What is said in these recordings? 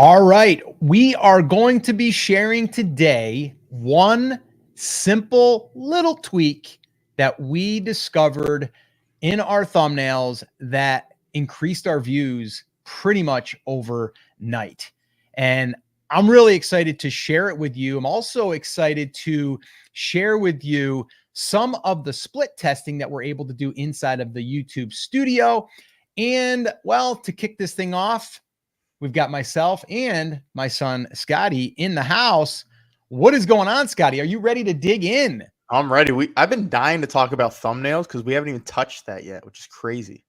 All right. We are going to be sharing today one simple little tweak that we discovered in our thumbnails that increased our views pretty much overnight. And I'm really excited to share it with you. I'm also excited to share with you some of the split testing that we're able to do inside of the YouTube studio. And well, to kick this thing off, we've got myself and my son, Scotty, in the house. What is going on, Scotty? Are you ready to dig in? I'm ready. I've been dying to talk about thumbnails because we haven't even touched that yet, which is crazy.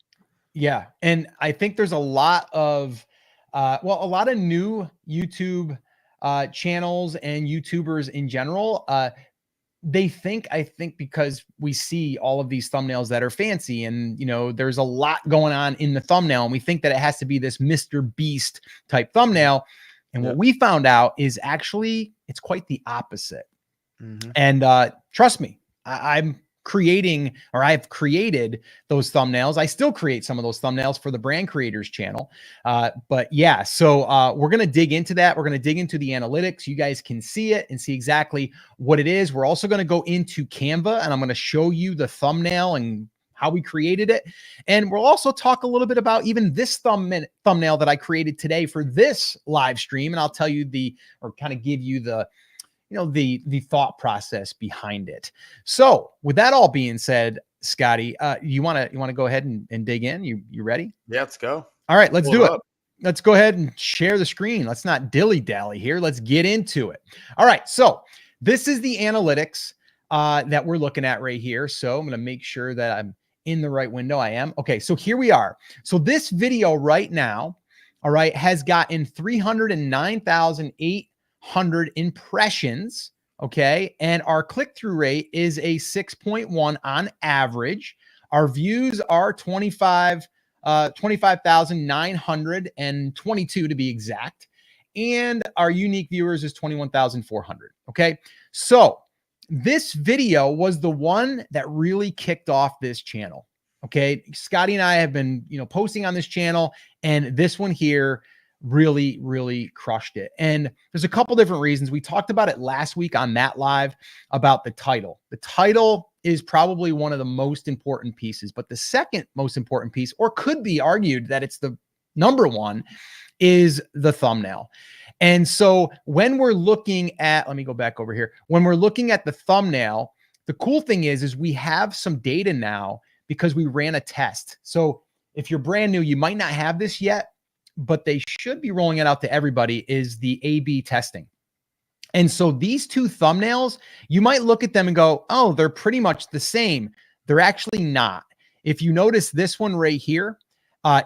Yeah. And I think there's a lot of, a lot of new YouTube channels and YouTubers in general. I think because we see all of these thumbnails that are fancy and, there's a lot going on in the thumbnail and we think that it has to be this Mr. Beast type thumbnail. And what we found out is actually it's quite the opposite. And trust me, I've created those thumbnails. I still create some of those thumbnails for the Brand Creators channel. But yeah, so we're going to dig into that. We're going to dig into the analytics. You guys can see it and see exactly what it is. We're also going to go into Canva and I'm going to show you the thumbnail and how we created it. And we'll also talk a little bit about even this thumbnail that I created today for this live stream. And I'll tell you kind of give you the thought process behind it. So with that all being said, Scotty, you want to go ahead and dig in? You ready? Yeah, let's go. All right, let's do it. Let's go ahead and share the screen. Let's not dilly-dally here. Let's get into it. All right, so this is the analytics that we're looking at right here. So I'm going to make sure that I'm in the right window. I am. Okay, so here we are. So this video right now, all right, has gotten 309,800 impressions. Okay. And our click-through rate is a 6.1 on average. Our views are 25,922 to be exact. And our unique viewers is 21,400. Okay. So this video was the one that really kicked off this channel. Okay. Scotty and I have been, posting on this channel, and this one here really crushed it. And there's a couple different reasons. We talked about it last week on that live about the title. The title is probably one of the most important pieces, but the second most important piece, or could be argued that it's the number one, is the thumbnail. And so when we're looking at, let me go back over here. When we're looking at the thumbnail, the cool thing is we have some data now because we ran a test. So if you're brand new, you might not have this yet, but they should be rolling it out to everybody, is the A/B testing. And so these two thumbnails, you might look at them and go, oh, they're pretty much the same. They're actually not. If you notice this one right here,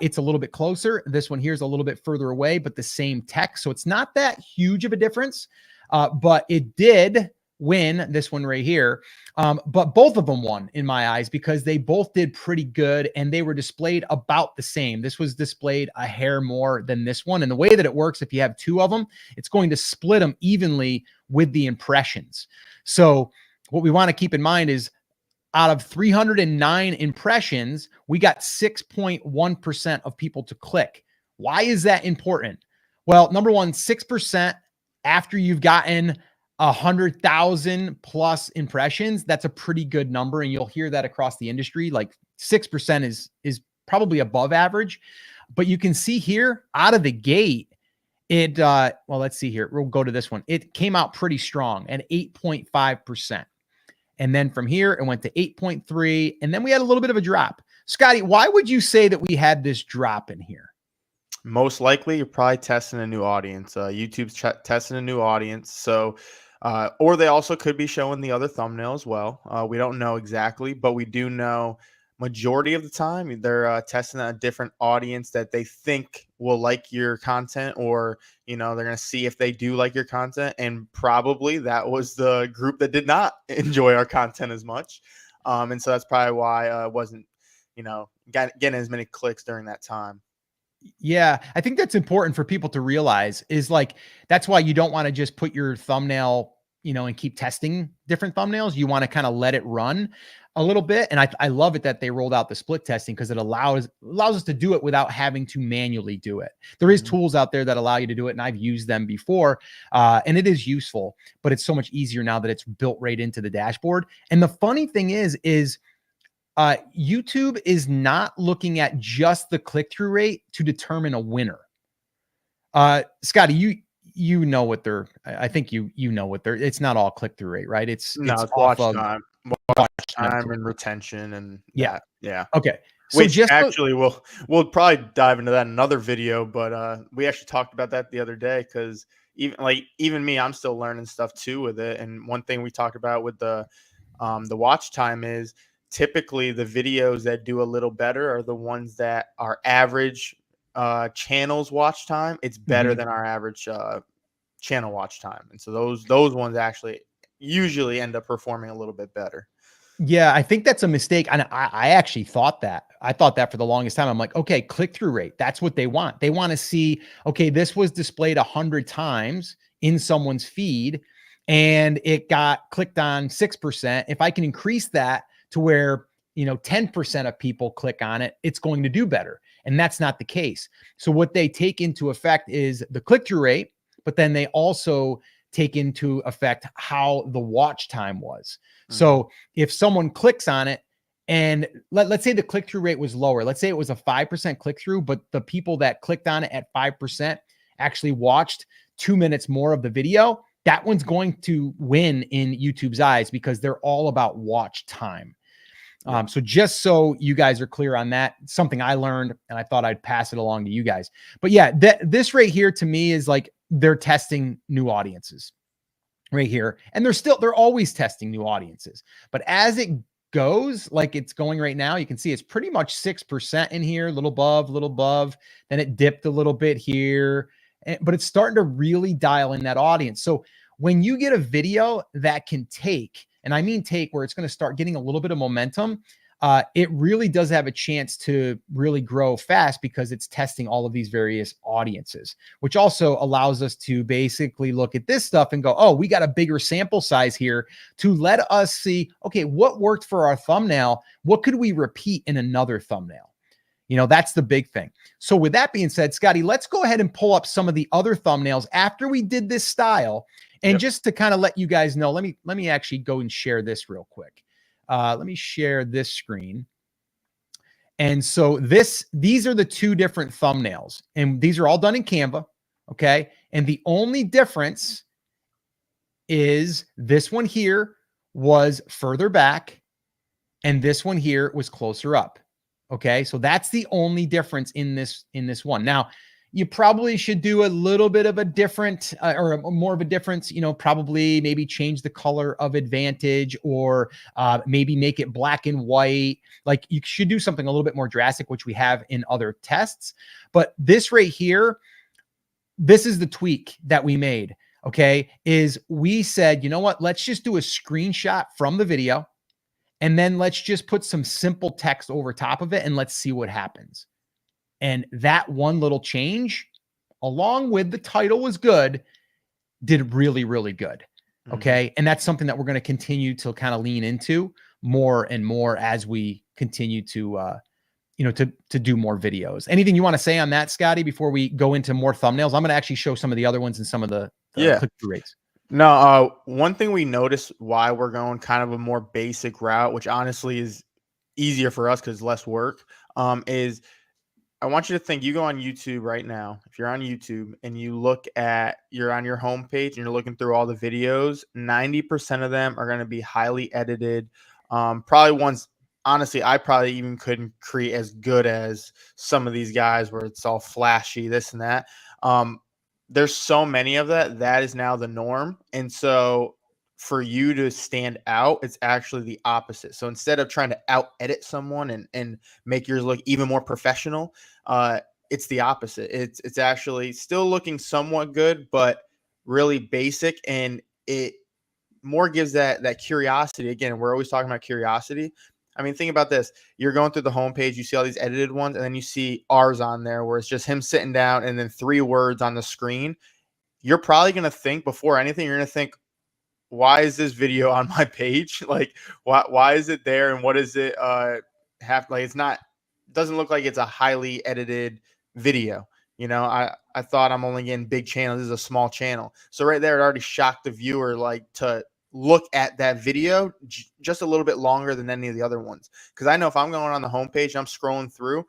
it's a little bit closer. This one here is a little bit further away, but the same text. So it's not that huge of a difference, but it did win this one right here. But both of them won in my eyes because they both did pretty good and they were displayed about the same. This was displayed a hair more than this one. And the way that it works, if you have two of them, it's going to split them evenly with the impressions. So what we want to keep in mind is out of 309 impressions, we got 6.1% of people to click. Why is that important? Well, number one, 6% after you've gotten 100,000 plus impressions, that's a pretty good number. And you'll hear that across the industry. Like 6% is probably above average, but you can see here out of the gate, let's see here. We'll go to this one. It came out pretty strong at 8.5%. And then from here, it went to 8.3. And then we had a little bit of a drop. Scotty, why would you say that we had this drop in here? Most likely you're probably testing a new audience. YouTube's testing a new audience. So, or they also could be showing the other thumbnail as well. We don't know exactly, but we do know majority of the time they're testing a different audience that they think will like your content, or, they're going to see if they do like your content. And probably that was the group that did not enjoy our content as much. And so that's probably why it wasn't, getting as many clicks during that time. Yeah, I think that's important for people to realize, is like, that's why you don't want to just put your thumbnail, and keep testing different thumbnails. You want to kind of let it run a little bit. And I love it that they rolled out the split testing because it allows us to do it without having to manually do it. There is tools out there that allow you to do it, and I've used them before, and it is useful, but it's so much easier now that it's built right into the dashboard. And the funny thing is YouTube is not looking at just the click-through rate to determine a winner. Scotty, you know what I think you know what it's not all click-through rate, right? It's watch time. Watch time and retention and yeah. Yeah. Okay. So Which actually we'll probably dive into that in another video, but we actually talked about that the other day because even me, I'm still learning stuff too with it. And one thing we talked about with the watch time is typically the videos that do a little better are the ones that are average channels watch time. It's better than our average channel watch time. And so those ones actually usually end up performing a little bit better. Yeah, I think that's a mistake. And I actually thought that. I thought that for the longest time. I'm like, okay, click-through rate. That's what they want. They want to see, okay, this was displayed 100 times in someone's feed and it got clicked on 6%. If I can increase that to where, 10% of people click on it, it's going to do better. And that's not the case. So what they take into effect is the click-through rate, but then they also take into effect how the watch time was. So if someone clicks on it and let's say the click-through rate was lower, let's say it was a 5% click-through, but the people that clicked on it at 5% actually watched 2 minutes more of the video, that one's going to win in YouTube's eyes because they're all about watch time. So just so you guys are clear on that, something I learned and I thought I'd pass it along to you guys. But yeah, this right here to me is like they're testing new audiences right here. And they're always testing new audiences. But as it goes, like it's going right now, you can see it's pretty much 6% in here, a little above. Then it dipped a little bit here, but it's starting to really dial in that audience. So when you get a video that can take, and I mean take, where it's going to start getting a little bit of momentum, it really does have a chance to really grow fast because it's testing all of these various audiences, which also allows us to basically look at this stuff and go, oh, we got a bigger sample size here to let us see, okay, what worked for our thumbnail? What could we repeat in another thumbnail? That's the big thing. So with that being said, Scotty, let's go ahead and pull up some of the other thumbnails after we did this style. And just to kind of let you guys know, let me actually go and share this real quick. Let me share this screen. And so these are the two different thumbnails, and these are all done in Canva. Okay. And the only difference is this one here was further back and this one here was closer up. Okay. So that's the only difference in this one. Now, you probably should do a little bit of a different or more of a difference, probably maybe change the color of Advantage or maybe make it black and white. Like you should do something a little bit more drastic, which we have in other tests. But this right here, this is the tweak that we made. Okay. Is we said, you know what, let's just do a screenshot from the video and then let's just put some simple text over top of it and let's see what happens. And that one little change, along with the title was good, did really, really good. Okay. And that's something that we're going to continue to kind of lean into more and more as we continue to, to do more videos. Anything you want to say on that, Scotty, before we go into more thumbnails? I'm going to actually show some of the other ones and some of the click-through rates. No, one thing we noticed why we're going kind of a more basic route, which honestly is easier for us because less work, is I want you to think, you go on YouTube right now. If you're on YouTube and you're on your homepage and you're looking through all the videos, 90% of them are going to be highly edited. Probably ones, honestly, I probably even couldn't create as good as some of these guys where it's all flashy, this and that. There's so many of that is now the norm. And so for you to stand out, it's actually the opposite. So instead of trying to out edit someone and make yours look even more professional, it's the opposite. It's actually still looking somewhat good, but really basic. And it more gives that curiosity. Again, we're always talking about curiosity. I mean, think about this. You're going through the homepage, you see all these edited ones, and then you see ours on there where it's just him sitting down and then 3 words on the screen. You're probably going to think, before anything, you're going to think, why is this video on my page? Like, why is it there? And what does it have? Like, it's not, doesn't look like it's a highly edited video. You know, I thought I'm only getting big channels. This is a small channel. So right there, it already shocked the viewer, like, to look at that video just a little bit longer than any of the other ones. Because I know if I'm going on the homepage, I'm scrolling through,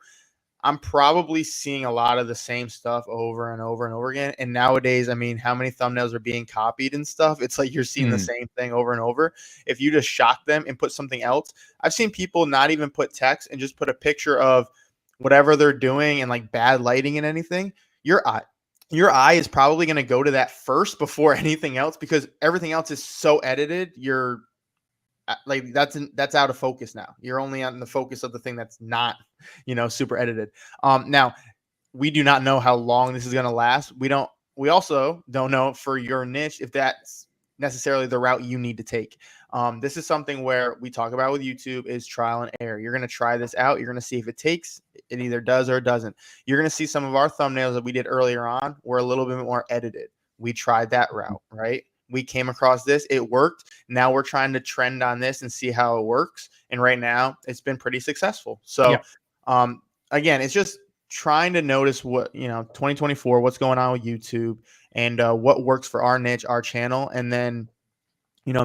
I'm probably seeing a lot of the same stuff over and over and over again. And nowadays, I mean, how many thumbnails are being copied and stuff? It's like you're seeing the same thing over and over. If you just shock them and put something else, I've seen people not even put text and just put a picture of whatever they're doing and like bad lighting and anything. Your eye is probably going to go to that first before anything else, because everything else is so edited. You're like, that's out of focus now. You're only on the focus of the thing that's not, super edited. Now we do not know how long this is going to last. We also don't know for your niche if that's necessarily the route you need to take. This is something where we talk about with YouTube is trial and error. You're going to try this out. You're going to see if it takes. It either does or it doesn't. You're going to see some of our thumbnails that we did earlier on were a little bit more edited. We tried that route, right? We came across this, it worked. Now we're trying to trend on this and see how it works. And right now it's been pretty successful. So, again, it's just trying to notice what, 2024, what's going on with YouTube and what works for our niche, our channel, and then,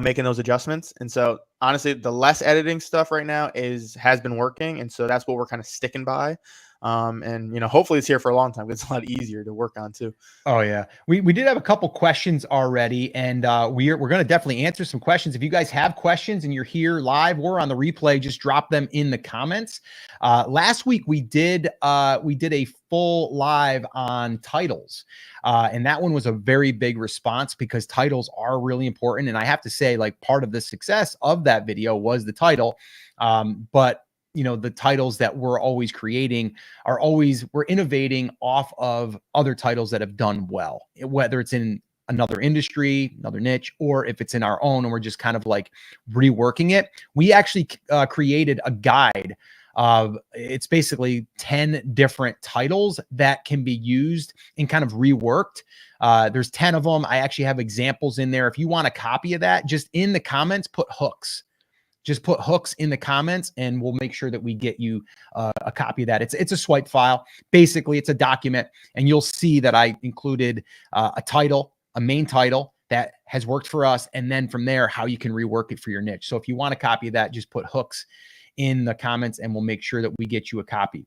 making those adjustments. And so honestly, the less editing stuff right now has been working. And so that's what we're kind of sticking by. And hopefully it's here for a long time. It's a lot easier to work on too. Oh yeah. We did have a couple questions already, and we're going to definitely answer some questions. If you guys have questions and you're here live or on the replay, just drop them in the comments. Last week we did a full live on titles. And that one was a very big response because titles are really important. And I have to say, like, part of the success of that video was the title. But the titles that we're always creating we're innovating off of other titles that have done well, whether it's in another industry, another niche, or if it's in our own and we're just kind of like reworking it. We actually created a guide of, it's basically 10 different titles that can be used and kind of reworked. There's 10 of them. I actually have examples in there. If you want a copy of that, just in the comments, put hooks. Just put hooks in the comments and we'll make sure that we get you a copy of that. It's a swipe file. Basically, it's a document, and you'll see that I included a title, a main title that has worked for us. And then from there, how you can rework it for your niche. So if you want a copy of that, just put hooks in the comments and we'll make sure that we get you a copy.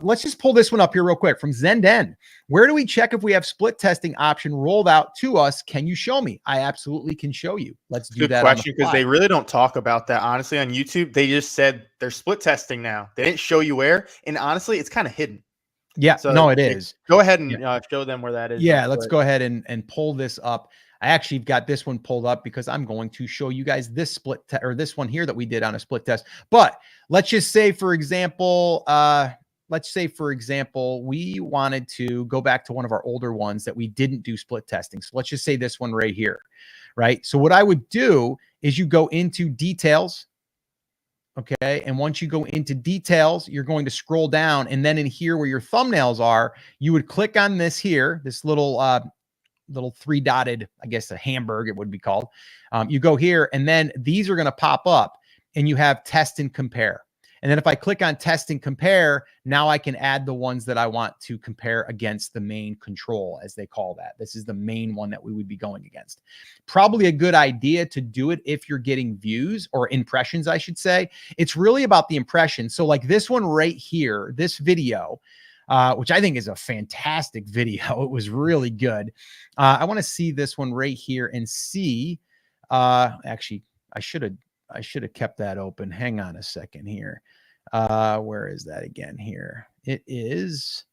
Let's just pull this one up here real quick from Zenden. Where do we check if we have split testing option rolled out to us? Can you show me? I absolutely can show you. Let's do that. Good question, because they really don't talk about that. Honestly, on YouTube, they just said they're split testing now. They didn't show you where. And honestly, it's kind of hidden. Yeah, so no, it is. Go ahead and show them where that is. Yeah, let's go ahead and pull this up. I actually got this one pulled up because I'm going to show you guys this split or this one here that we did on a split test. But let's just say, for example, we wanted to go back to one of our older ones that we didn't do split testing. So let's just say this one right here, right? So what I would do is you go into details. Okay. And once you go into details, you're going to scroll down, and then in here where your thumbnails are, you would click on this here, this little three dotted, I guess a hamburger it would be called. You go here, and then these are going to pop up, and you have test and compare. And then if I click on test and compare, now I can add the ones that I want to compare against the main control, as they call that. This is the main one that we would be going against. Probably a good idea to do it if you're getting views or impressions, I should say. It's really about the impression. So like this one right here, this video, which I think is a fantastic video. It was really good. I want to see this one right here and see. Actually, I should have kept that open. Hang on a second here. Where is that again here? It is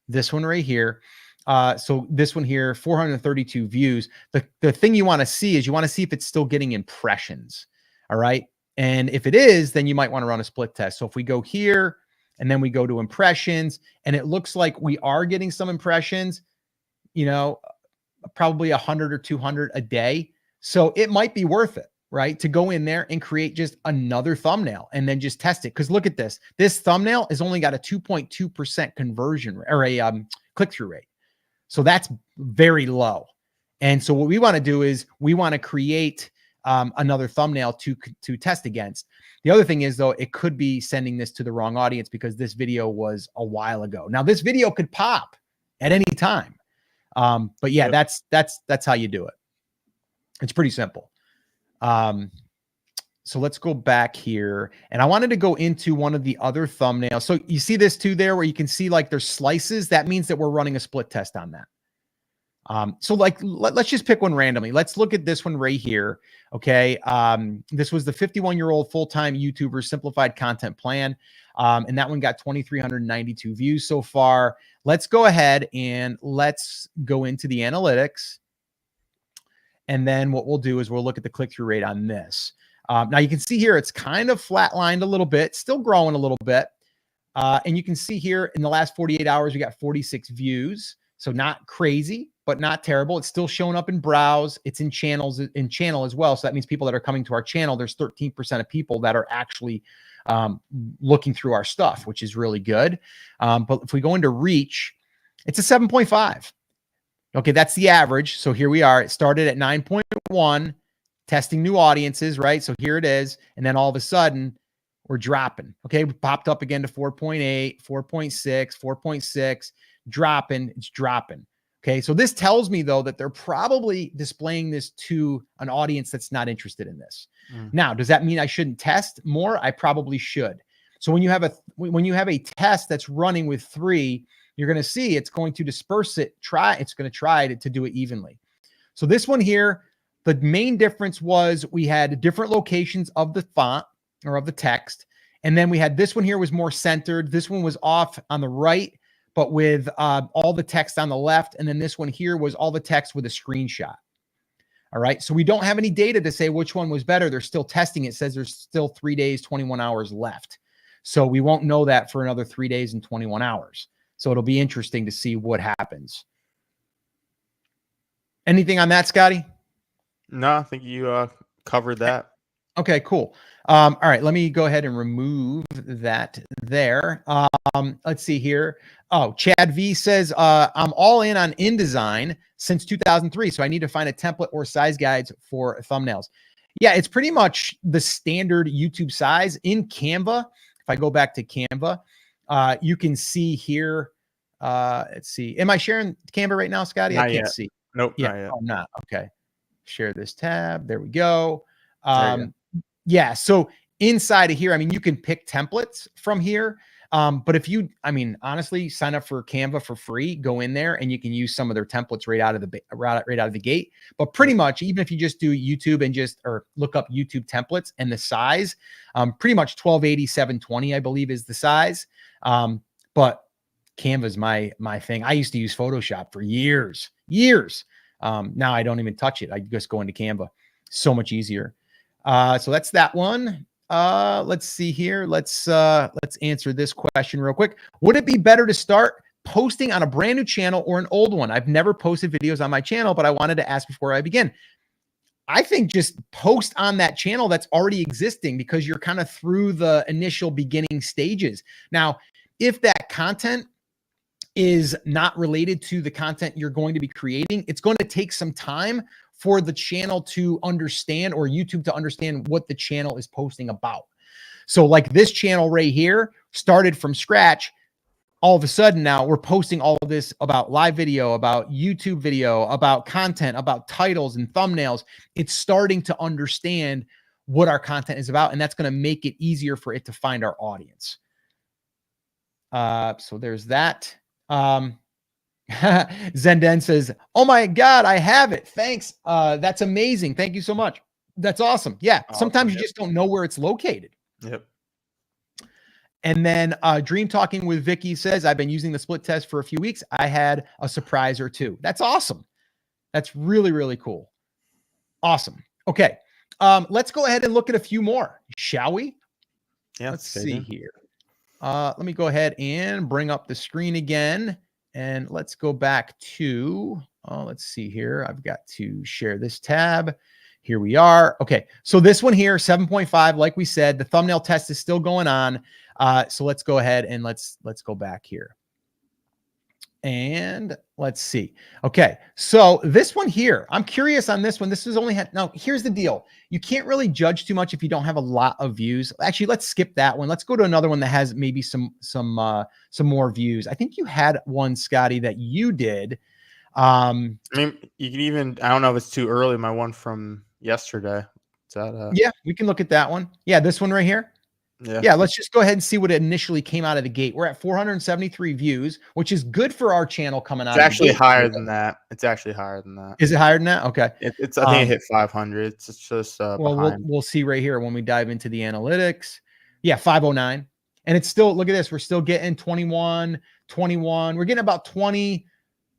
this one right here. So this one here, 432 views. The thing you want to see is you want to see if it's still getting impressions. All right. And if it is, then you might want to run a split test. So if we go here and then we go to impressions, and it looks like we are getting some impressions, probably 100 or 200 a day. So it might be worth it, right, to go in there and create just another thumbnail and then just test it. Because look at this. This thumbnail has only got a 2.2% conversion rate, or a click-through rate. So that's very low. And so what we want to do is we want to create another thumbnail to test against. The other thing is, though, it could be sending this to the wrong audience because this video was a while ago. Now, this video could pop at any time. But yeah, Yep. that's how you do it. It's pretty simple. So let's go back here, and I wanted to go into one of the other thumbnails. So you see this too there where you can see like there's slices. That means that we're running a split test on that. So like, let's just pick one randomly. Let's look at this one right here. Okay. This was the 51-year-old full-time YouTuber simplified content plan. And that one got 2,392 views so far. Let's go ahead and let's go into the analytics. And then what we'll do is we'll look at the click-through rate on this. Now you can see here, it's kind of flatlined a little bit, still growing a little bit. And you can see here in the last 48 hours, we got 46 views. So not crazy, but not terrible. It's still showing up in browse. It's in channel as well. So that means people that are coming to our channel, there's 13% of people that are actually looking through our stuff, which is really good. But if we go into reach, it's a 7.5. Okay, that's the average. So here we are. It started at 9.1, testing new audiences, right? So here it is. And then all of a sudden, we're dropping. Okay, we popped up again to 4.8, 4.6, 4.6, dropping. It's dropping. Okay, so this tells me, though, that they're probably displaying this to an audience that's not interested in this. Now, does that mean I shouldn't test more? I probably should. So when you have a test that's running with 3, you're going to see it's going to disperse it. It's going to try to do it evenly. So this one here, the main difference was we had different locations of the font or of the text. And then we had this one here was more centered. This one was off on the right, but with all the text on the left. And then this one here was all the text with a screenshot. All right. So we don't have any data to say which one was better. They're still testing. It says there's still 3 days, 21 hours left. So we won't know that for another 3 days and 21 hours. So it'll be interesting to see what happens. Anything on that, Scotty? No, I think you covered that. Okay, cool. All right, let me go ahead and remove that there. Let's see here. Oh, Chad V says, I'm all in on InDesign since 2003, so I need to find a template or size guides for thumbnails. Yeah, it's pretty much the standard YouTube size in Canva. If I go back to Canva, you can see here. Let's see. Am I sharing Canva right now, Scotty? I can't see. Nope, yeah, not yet. I'm not. Okay. Share this tab. There we go. Yeah. So inside of here, I mean, you can pick templates from here. But if you, I mean, honestly, sign up for Canva for free, go in there and you can use some of their templates right out of the gate. But pretty much, even if you just do YouTube and or look up YouTube templates and the size, pretty much 1280, 720, I believe is the size. But Canva is my thing. I used to use Photoshop for years. Now I don't even touch it. I just go into Canva. So much easier. So that's that one. Let's see here. Let's answer this question real quick. Would it be better to start posting on a brand new channel or an old one? I've never posted videos on my channel, but I wanted to ask before I begin. I think just post on that channel that's already existing because you're kind of through the initial beginning stages. Now, if that content is not related to the content you're going to be creating, it's going to take some time for the channel to understand or YouTube to understand what the channel is posting about. So like this channel right here started from scratch. All of a sudden now we're posting all of this about live video, about YouTube video, about content, about titles and thumbnails. It's starting to understand what our content is about, and that's going to make it easier for it to find our audience. So there's that. Zenden says, oh my God, I have it. Thanks. That's amazing. Thank you so much. That's awesome. Yeah. Sometimes you just don't know where it's located. Yep. And then Dream Talking with Vicky says, I've been using the split test for a few weeks. I had a surprise or two. That's awesome. That's really, really cool. Awesome. Okay. Let's go ahead and look at a few more, shall we? Yeah. Let's see here. Let me go ahead and bring up the screen again. And let's go back to, let's see here. I've got to share this tab. Here we are. Okay. So this one here, 7.5, like we said, the thumbnail test is still going on. So let's go ahead and let's go back here. And let's see. Okay, so this one here, I'm curious on this one. This is only had, now here's the deal. You can't really judge too much if you don't have a lot of views. Actually, let's skip that one. Let's go to another one that has maybe some more views. I think you had one, Scotty, that you did. I mean, you can even, I don't know if it's too early. My one from yesterday. Is that yeah, we can look at that one. Yeah, this one right here. Yeah, let's just go ahead and see what initially came out of the gate. We're at 473 views, which is good for our channel coming out. It's actually higher than that. It's actually higher than that. Is it higher than that? Okay. It's I think it hit 500. It's just well, behind. we'll see right here when we dive into the analytics. Yeah, 509. And it's still, look at this. We're still getting 21, 21. We're getting about 20,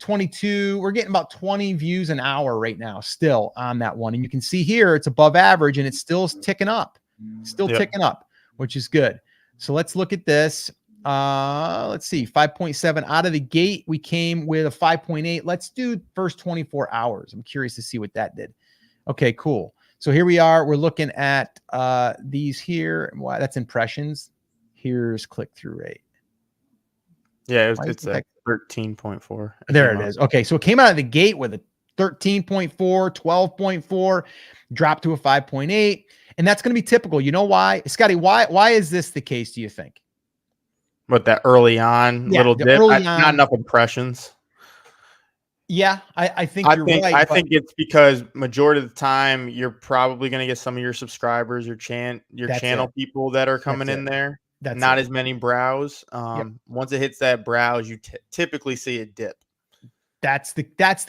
22. We're getting about 20 views an hour right now still on that one. And you can see here it's above average and it's still ticking up. Still ticking up, which is good. So let's look at this. Let's see, 5.7 out of the gate. We came with a 5.8. Let's do first 24 hours. I'm curious to see what that did. Okay, cool. So here we are. We're looking at these here. Wow, that's impressions. Here's click-through rate. Yeah, it's at 13.4. There it is. Okay, so it came out of the gate with a 13.4, 12.4, dropped to a 5.8. And that's going to be typical. You know why? Scotty, why is this the case, do you think? But that early on, little dip, not enough impressions. Yeah, I think you're right. I think it's because majority of the time you're probably going to get some of your subscribers, your channel people that are coming in there. Not as many browse. Once it hits that browse, you typically see a dip. That's the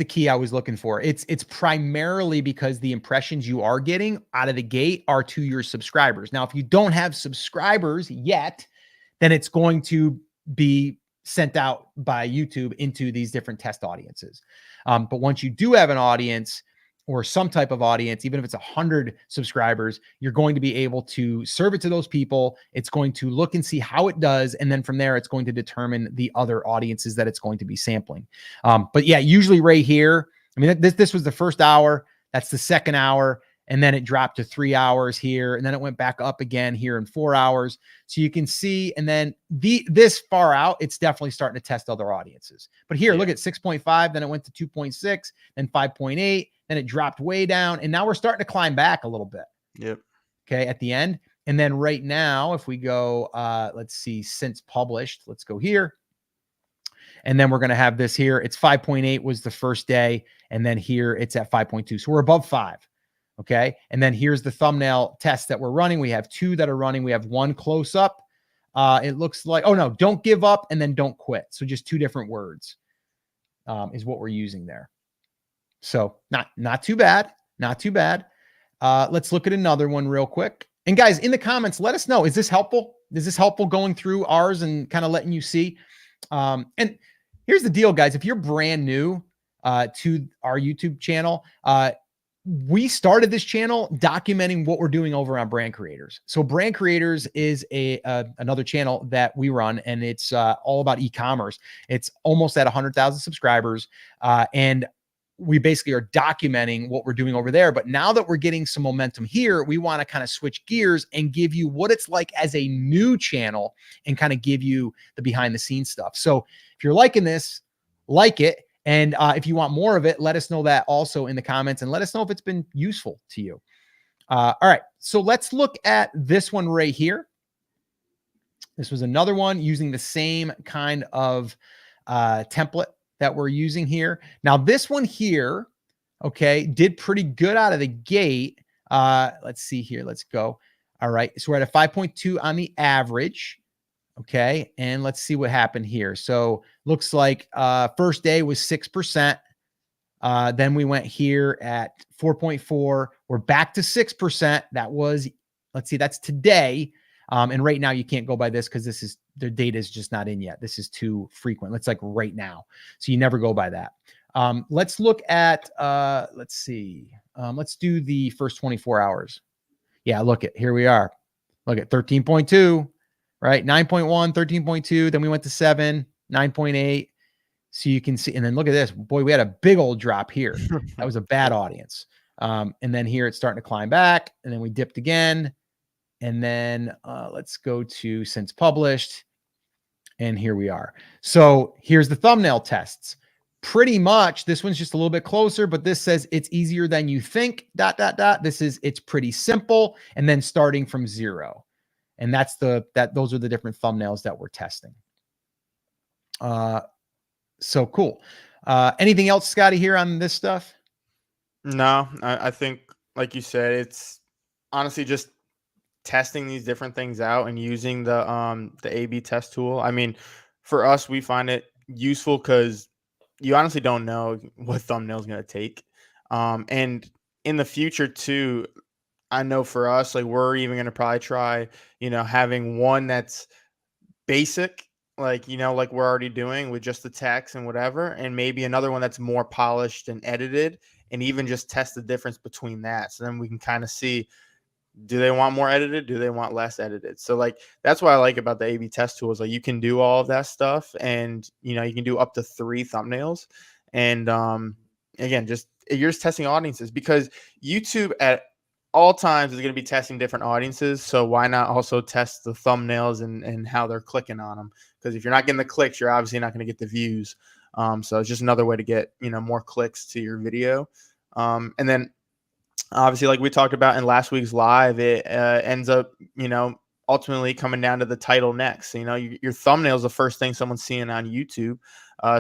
key I was looking for. It's primarily because the impressions you are getting out of the gate are to your subscribers. Now, if you don't have subscribers yet, then it's going to be sent out by YouTube into these different test audiences. But once you do have an audience or some type of audience, even if it's 100 subscribers, you're going to be able to serve it to those people. It's going to look and see how it does. And then from there, it's going to determine the other audiences that it's going to be sampling. But yeah, usually right here, I mean, this was the first hour. That's the second hour. And then it dropped to 3 hours here. And then it went back up again here in 4 hours. So you can see, and then this far out, it's definitely starting to test other audiences. But here, look at 6.5, then it went to 2.6, then 5.8, then it dropped way down. And now we're starting to climb back a little bit. Yep. Okay, at the end. And then right now, if we go, let's see, since published, let's go here. And then we're going to have this here. It's 5.8 was the first day. And then here it's at 5.2. So we're above 5. Okay. And then here's the thumbnail test that we're running. We have 2 that are running. We have 1 close up. It looks like, oh no, don't give up and then don't quit. So just 2 different words is what we're using there. So not too bad. Not too bad. Let's look at another one real quick. And guys, in the comments, let us know. Is this helpful? Is this helpful going through ours and kind of letting you see? And here's the deal, guys. If you're brand new to our YouTube channel, we started this channel documenting what we're doing over on Brand Creators. So Brand Creators is another channel that we run, and it's all about e-commerce. It's almost at 100,000 subscribers. And we basically are documenting what we're doing over there. But now that we're getting some momentum here, we want to kind of switch gears and give you what it's like as a new channel and kind of give you the behind the scenes stuff. So if you're liking this, like it. And if you want more of it, let us know that also in the comments and let us know if it's been useful to you. All right, so let's look at this one right here. This was another one using the same kind of template that we're using here. Now, this one here, okay, did pretty good out of the gate. Let's see here. Let's go. All right, so we're at a 5.2 on the average. Okay, and let's see what happened here. So looks like first day was 6%. Then we went here at 4.4. We're back to 6%. That was, let's see, that's today. And right now you can't go by this because this is, the data is just not in yet. This is too frequent. It's like right now. So you never go by that. Let's look at, let's see. Let's do the first 24 hours. Yeah, look at, here we are. Look at 13.2. Right? 9.1, 13.2. Then we went to 7, 9.8. So you can see, and then look at this. Boy, we had a big old drop here. That was a bad audience. And then here it's starting to climb back. And then we dipped again. And then let's go to since published. And here we are. So here's the thumbnail tests. Pretty much, this one's just a little bit closer, but this says it's easier than you think, ... This is, it's pretty simple. And then starting from 0. And that's those are the different thumbnails that we're testing. So cool. Anything else, Scotty, here on this stuff? No, I think, like you said, it's honestly just testing these different things out and using the A/B test tool. I mean, for us, we find it useful because you honestly don't know what thumbnail is going to take. And in the future too, I know for us, like we're even going to probably try, having one that's basic, like, like we're already doing with just the text and whatever, and maybe another one that's more polished and edited, and even just test the difference between that. So then we can kind of see, do they want more edited? Do they want less edited? So like, that's what I like about the A/B test tool is like, you can do all of that stuff, and you can do up to 3 thumbnails. And again, you're just testing audiences, because YouTube at all times is going to be testing different audiences. So why not also test the thumbnails and how they're clicking on them? Because if you're not getting the clicks, you're obviously not going to get the views. So it's just another way to get, more clicks to your video. And then obviously, like we talked about in last week's live, it ends up, ultimately coming down to the title next. Your thumbnail is the first thing someone's seeing on YouTube.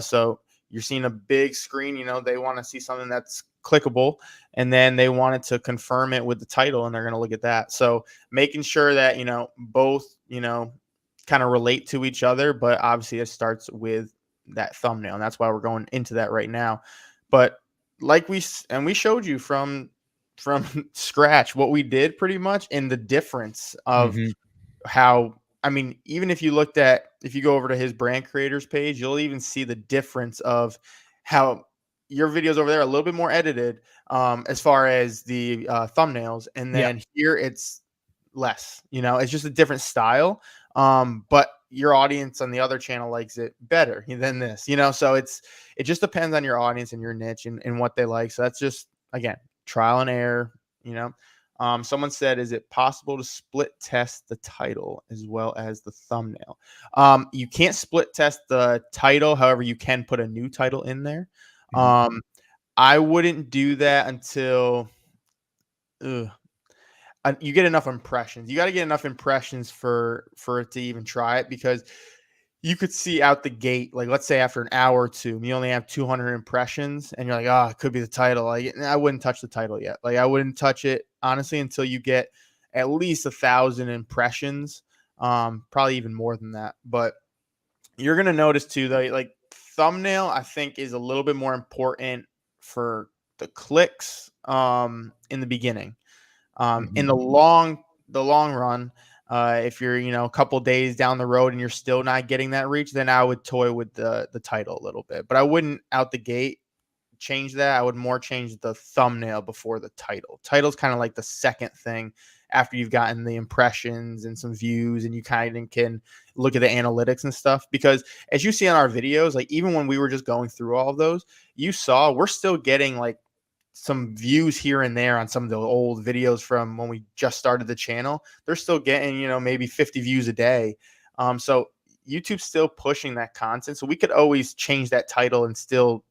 So you're seeing a big screen, they want to see something that's clickable, and then they wanted to confirm it with the title, and they're going to look at that. So making sure that, both, kind of relate to each other, but obviously it starts with that thumbnail. And that's why we're going into that right now. But like we showed you from scratch what we did pretty much, in the difference of how, I mean, even if you go over to his brand creators page, you'll even see the difference of how your videos over there are a little bit more edited, as far as the thumbnails. And then here it's less, it's just a different style. But your audience on the other channel likes it better than this, so it just depends on your audience and your niche and what they like. So that's just, again, trial and error. Someone said, is it possible to split test the title as well as the thumbnail? You can't split test the title. However, you can put a new title in there. I wouldn't do that until you get enough impressions. You got to get enough impressions for it to even try it, because you could see out the gate, like let's say after an hour or two, you only have 200 impressions, and you're like, oh, it could be the title. Like, I wouldn't touch the title yet. Like, I wouldn't touch it honestly until you get at least 1,000 impressions, probably even more than that. But you're gonna notice too, though, like thumbnail, I think, is a little bit more important for the clicks in the beginning. In the long run, if you're, a couple days down the road and you're still not getting that reach, then I would toy with the title a little bit. But I wouldn't out the gate change that. I would more change the thumbnail before the title. Title's kind of like the second thing after you've gotten the impressions and some views, and you kind of can look at the analytics and stuff. Because as you see on our videos, like even when we were just going through all of those, you saw we're still getting like some views here and there on some of the old videos from when we just started the channel. They're still getting, maybe 50 views a day. So YouTube's still pushing that content. So we could always change that title and still,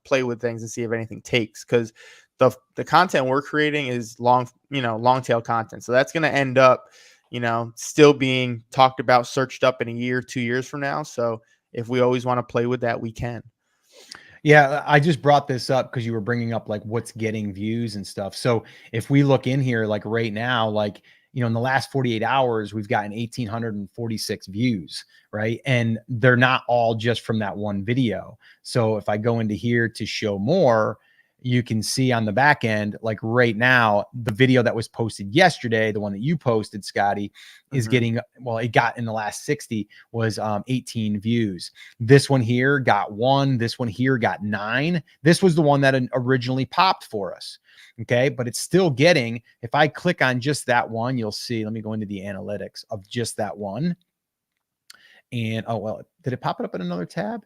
play with things and see if anything takes. Because the content we're creating is long tail content. So that's going to end up, still being talked about, searched up in a year, 2 years from now. So if we always want to play with that, we can. Yeah, I just brought this up because you were bringing up like what's getting views and stuff. So if we look in here, like right now, like, in the last 48 hours, we've gotten 1,846 views, right? And they're not all just from that one video. So if I go into here to show more, you can see on the back end, like right now, the video that was posted yesterday, the one that you posted, Scotty, is getting, well, it got in the last 60 was 18 views. This one here got 1. This one here got 9. This was the one that originally popped for us. Okay. But it's still getting, if I click on just that one, you'll see, let me go into the analytics of just that one. And, oh, well, did it pop it up in another tab?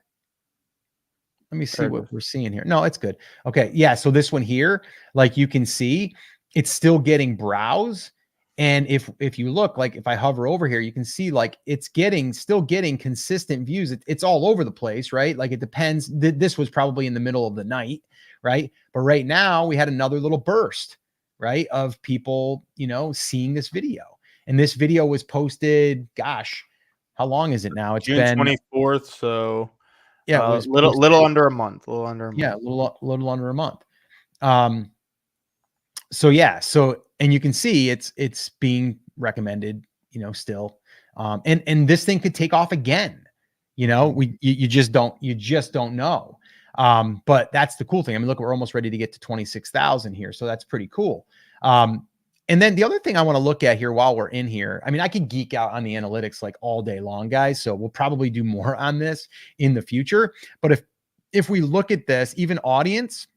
Let me see what we're seeing here. No, it's good. Okay. Yeah. So this one here, like you can see, it's still getting browse And if you look, like if I hover over here, you can see like it's still getting consistent views. It's all over the place, right? Like it depends. This was probably in the middle of the night, right? But right now we had another little burst, right, of people, seeing this video. And this video was posted, gosh, how long is it now? It's June been 24th. So yeah, it was little under a month. A little under a month. Yeah, a little under a month. So yeah, and you can see it's being recommended, still. And this thing could take off again. You just don't know. But that's the cool thing. I mean, look, we're almost ready to get to 26,000 here. So that's pretty cool. And then the other thing I want to look at here while we're in here, I mean, I could geek out on the analytics like all day long, guys. So we'll probably do more on this in the future. But if we look at this, even audience,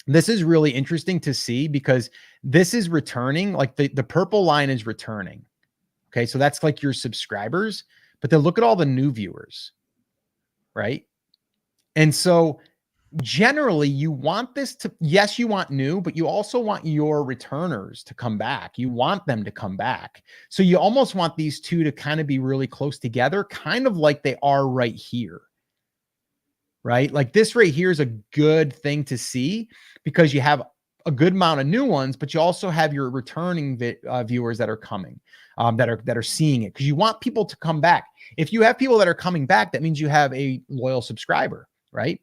this is really interesting to see because this is returning, like the purple line is returning. Okay. So that's like your subscribers, but then look at all the new viewers, right? And so generally you want this to, yes, you want new, but you also want your returners to come back. You want them to come back. So you almost want these two to kind of be really close together, kind of like they are right here. Right? Like this right here is a good thing to see because you have a good amount of new ones, but you also have your returning viewers that are coming, that are seeing it, because you want people to come back. If you have people that are coming back, that means you have a loyal subscriber, right?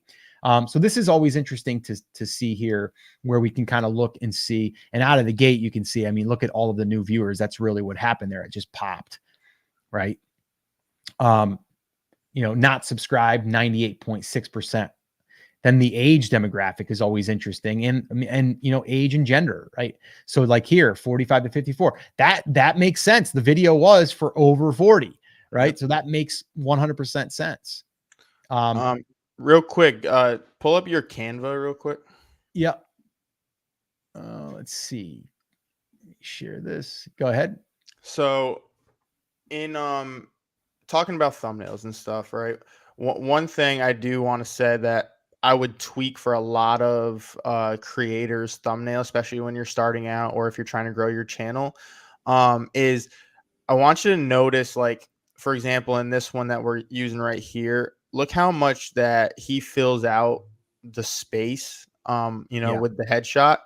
So this is always interesting to see here, where we can kind of look and see, and out of the gate, you can see, I mean, look at all of the new viewers. That's really what happened there. It just popped, right? Not subscribed, 98.6%. Then the age demographic is always interesting, and age and gender, right? So like here, 45 to 54, that makes sense. The video was for over 40, right? Yep. So that makes 100% sense. Real quick, pull up your Canva real quick. Yeah. Let's see. Let me share this. Go ahead. So in talking about thumbnails and stuff, right? One thing I do want to say that I would tweak for a lot of creators' thumbnail, especially when you're starting out or if you're trying to grow your channel, is I want you to notice, like, for example, in this one that we're using right here, look how much that he fills out the space, with the headshot.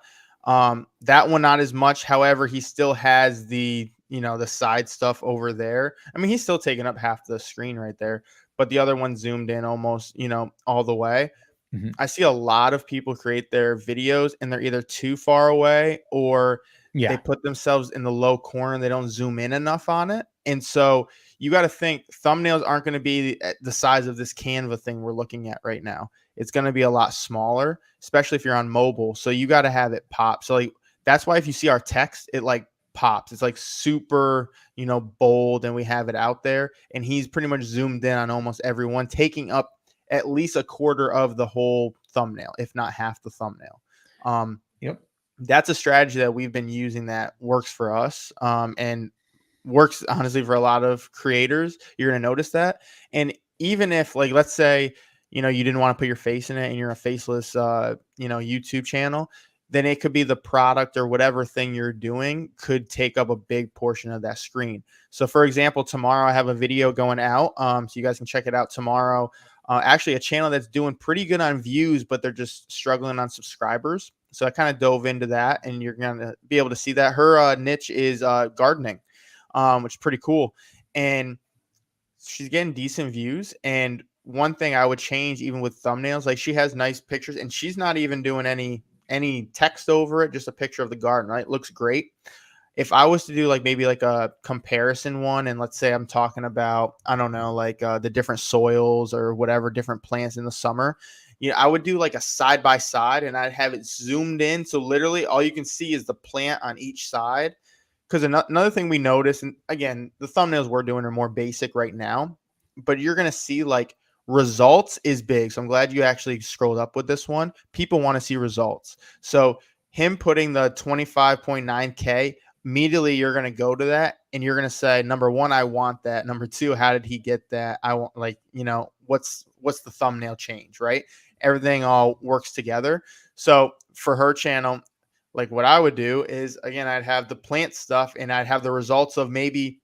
That one, not as much. However, he still has the side stuff over there. I mean, he's still taking up half the screen right there, but the other one zoomed in almost, all the way. Mm-hmm. I see a lot of people create their videos and they're either too far away or they put themselves in the low corner and they don't zoom in enough on it. And so you got to think thumbnails aren't going to be the size of this Canva thing we're looking at right now. It's going to be a lot smaller, especially if you're on mobile. So you got to have it pop. So like, that's why if you see our text, it like pops. It's like super, bold, and we have it out there. And he's pretty much zoomed in on almost everyone, taking up at least a quarter of the whole thumbnail, if not half the thumbnail. Yep. That's a strategy that we've been using that works for us, and works honestly for a lot of creators. You're going to notice that. And even if, like, let's say, you didn't want to put your face in it and you're a faceless, YouTube channel, then it could be the product or whatever thing you're doing could take up a big portion of that screen. So for example, tomorrow I have a video going out. So you guys can check it out tomorrow. Actually a channel that's doing pretty good on views, but they're just struggling on subscribers. So I kind of dove into that, and you're going to be able to see that her niche is gardening, which is pretty cool. And she's getting decent views. And one thing I would change, even with thumbnails, like she has nice pictures and she's not even doing any text over it, just a picture of the garden, right? It looks great. If I was to do like maybe like a comparison one, and let's say I'm talking about, I don't know, like the different soils or whatever, different plants in the summer, I would do like a side by side and I'd have it zoomed in. So literally all you can see is the plant on each side. Because another thing we notice, and again, the thumbnails we're doing are more basic right now, but you're going to see like results is big. So I'm glad you actually scrolled up with this one. People want to see results. So him putting the 25.9K, immediately you're going to go to that and you're going to say, number one, I want that. Number two, how did he get that? I want, like, what's the thumbnail change, right? Everything all works together. So for her channel, like what I would do is, again, I'd have the plant stuff and I'd have the results of maybe,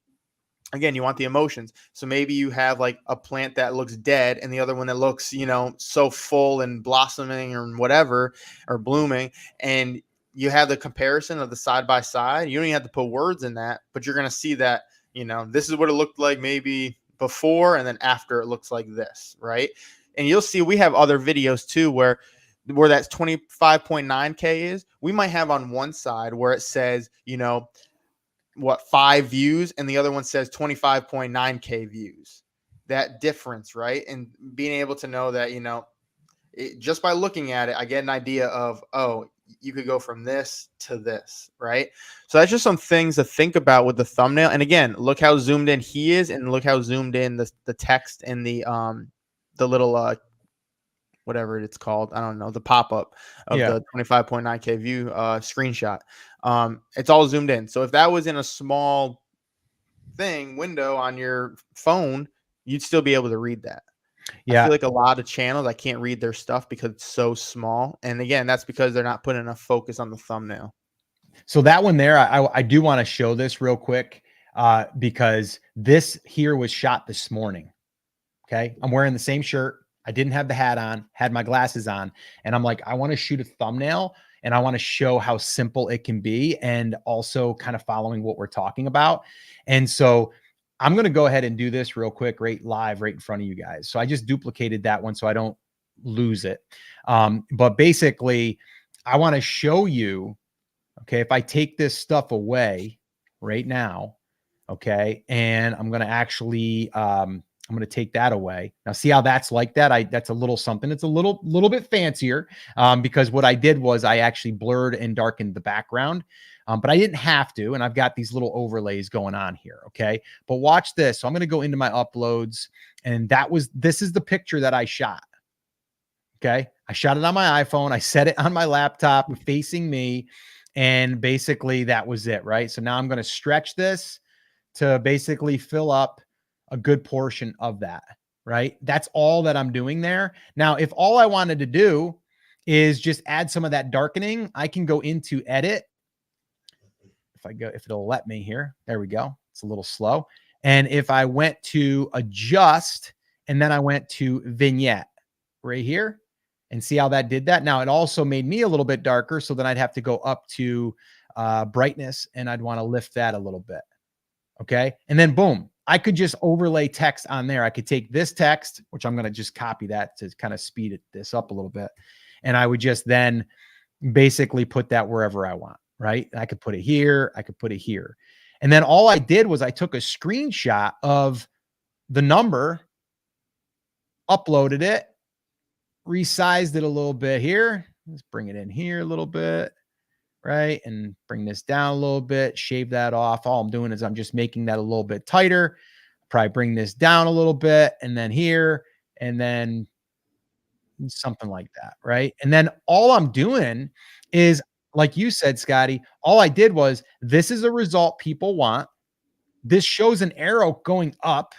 again, you want the emotions. So maybe you have like a plant that looks dead and the other one that looks, so full and blossoming or whatever, or blooming. And you have the comparison of the side by side. You don't even have to put words in that, but you're going to see that, this is what it looked like maybe before, and then after it looks like this, right? And you'll see we have other videos too where that 25.9K is. We might have on one side where it says, 5 views, and the other one says 25.9K views. That difference, right? And being able to know that, just by looking at it, I get an idea of, oh, you could go from this to this, right? So that's just some things to think about with the thumbnail. And again, look how zoomed in he is, and look how zoomed in the text and the little whatever it's called, I don't know, the pop-up of the 25.9K view screenshot. It's all zoomed in. So if that was in a small window on your phone, you'd still be able to read that. I feel like a lot of channels, I can't read their stuff because it's so small. And again, that's because they're not putting enough focus on the thumbnail. So that one there, I do want to show this real quick because this here was shot this morning. Okay. I'm wearing the same shirt. I didn't have the hat on, had my glasses on, and I'm like, I want to shoot a thumbnail and I want to show how simple it can be, and also kind of following what we're talking about. And so I'm going to go ahead and do this real quick, right live, right in front of you guys. So I just duplicated that one so I don't lose it. But basically, I want to show you, okay, if I take this stuff away right now, okay, and I'm going to actually, I'm going to take that away. Now see how that's like that. That's a little something. It's a little bit fancier because what I did was I actually blurred and darkened the background. But I didn't have to, and I've got these little overlays going on here. Okay. But watch this. So I'm going to go into my uploads, and this is the picture that I shot. Okay. I shot it on my iPhone. I set it on my laptop facing me, and basically that was it. Right. So now I'm going to stretch this to basically fill up a good portion of that. Right. That's all that I'm doing there. Now, if all I wanted to do is just add some of that darkening, I can go into edit. If it'll let me here, there we go. It's a little slow. And if I went to adjust, and then I went to vignette right here, and see how that did that. Now it also made me a little bit darker. So then I'd have to go up to brightness, and I'd want to lift that a little bit. Okay. And then boom, I could just overlay text on there. I could take this text, which I'm going to just copy that to kind of speed this up a little bit. And I would just then basically put that wherever I want. Right. I could put it here. I could put it here. And then all I did was I took a screenshot of the number, uploaded it, resized it a little bit here. Let's bring it in here a little bit. Right. And bring this down a little bit, shave that off. All I'm doing is I'm just making that a little bit tighter. Probably bring this down a little bit, and then here, and then something like that. Right. And then all I'm doing is, like you said, Scotty, all I did was, this is a result people want. This shows an arrow going up,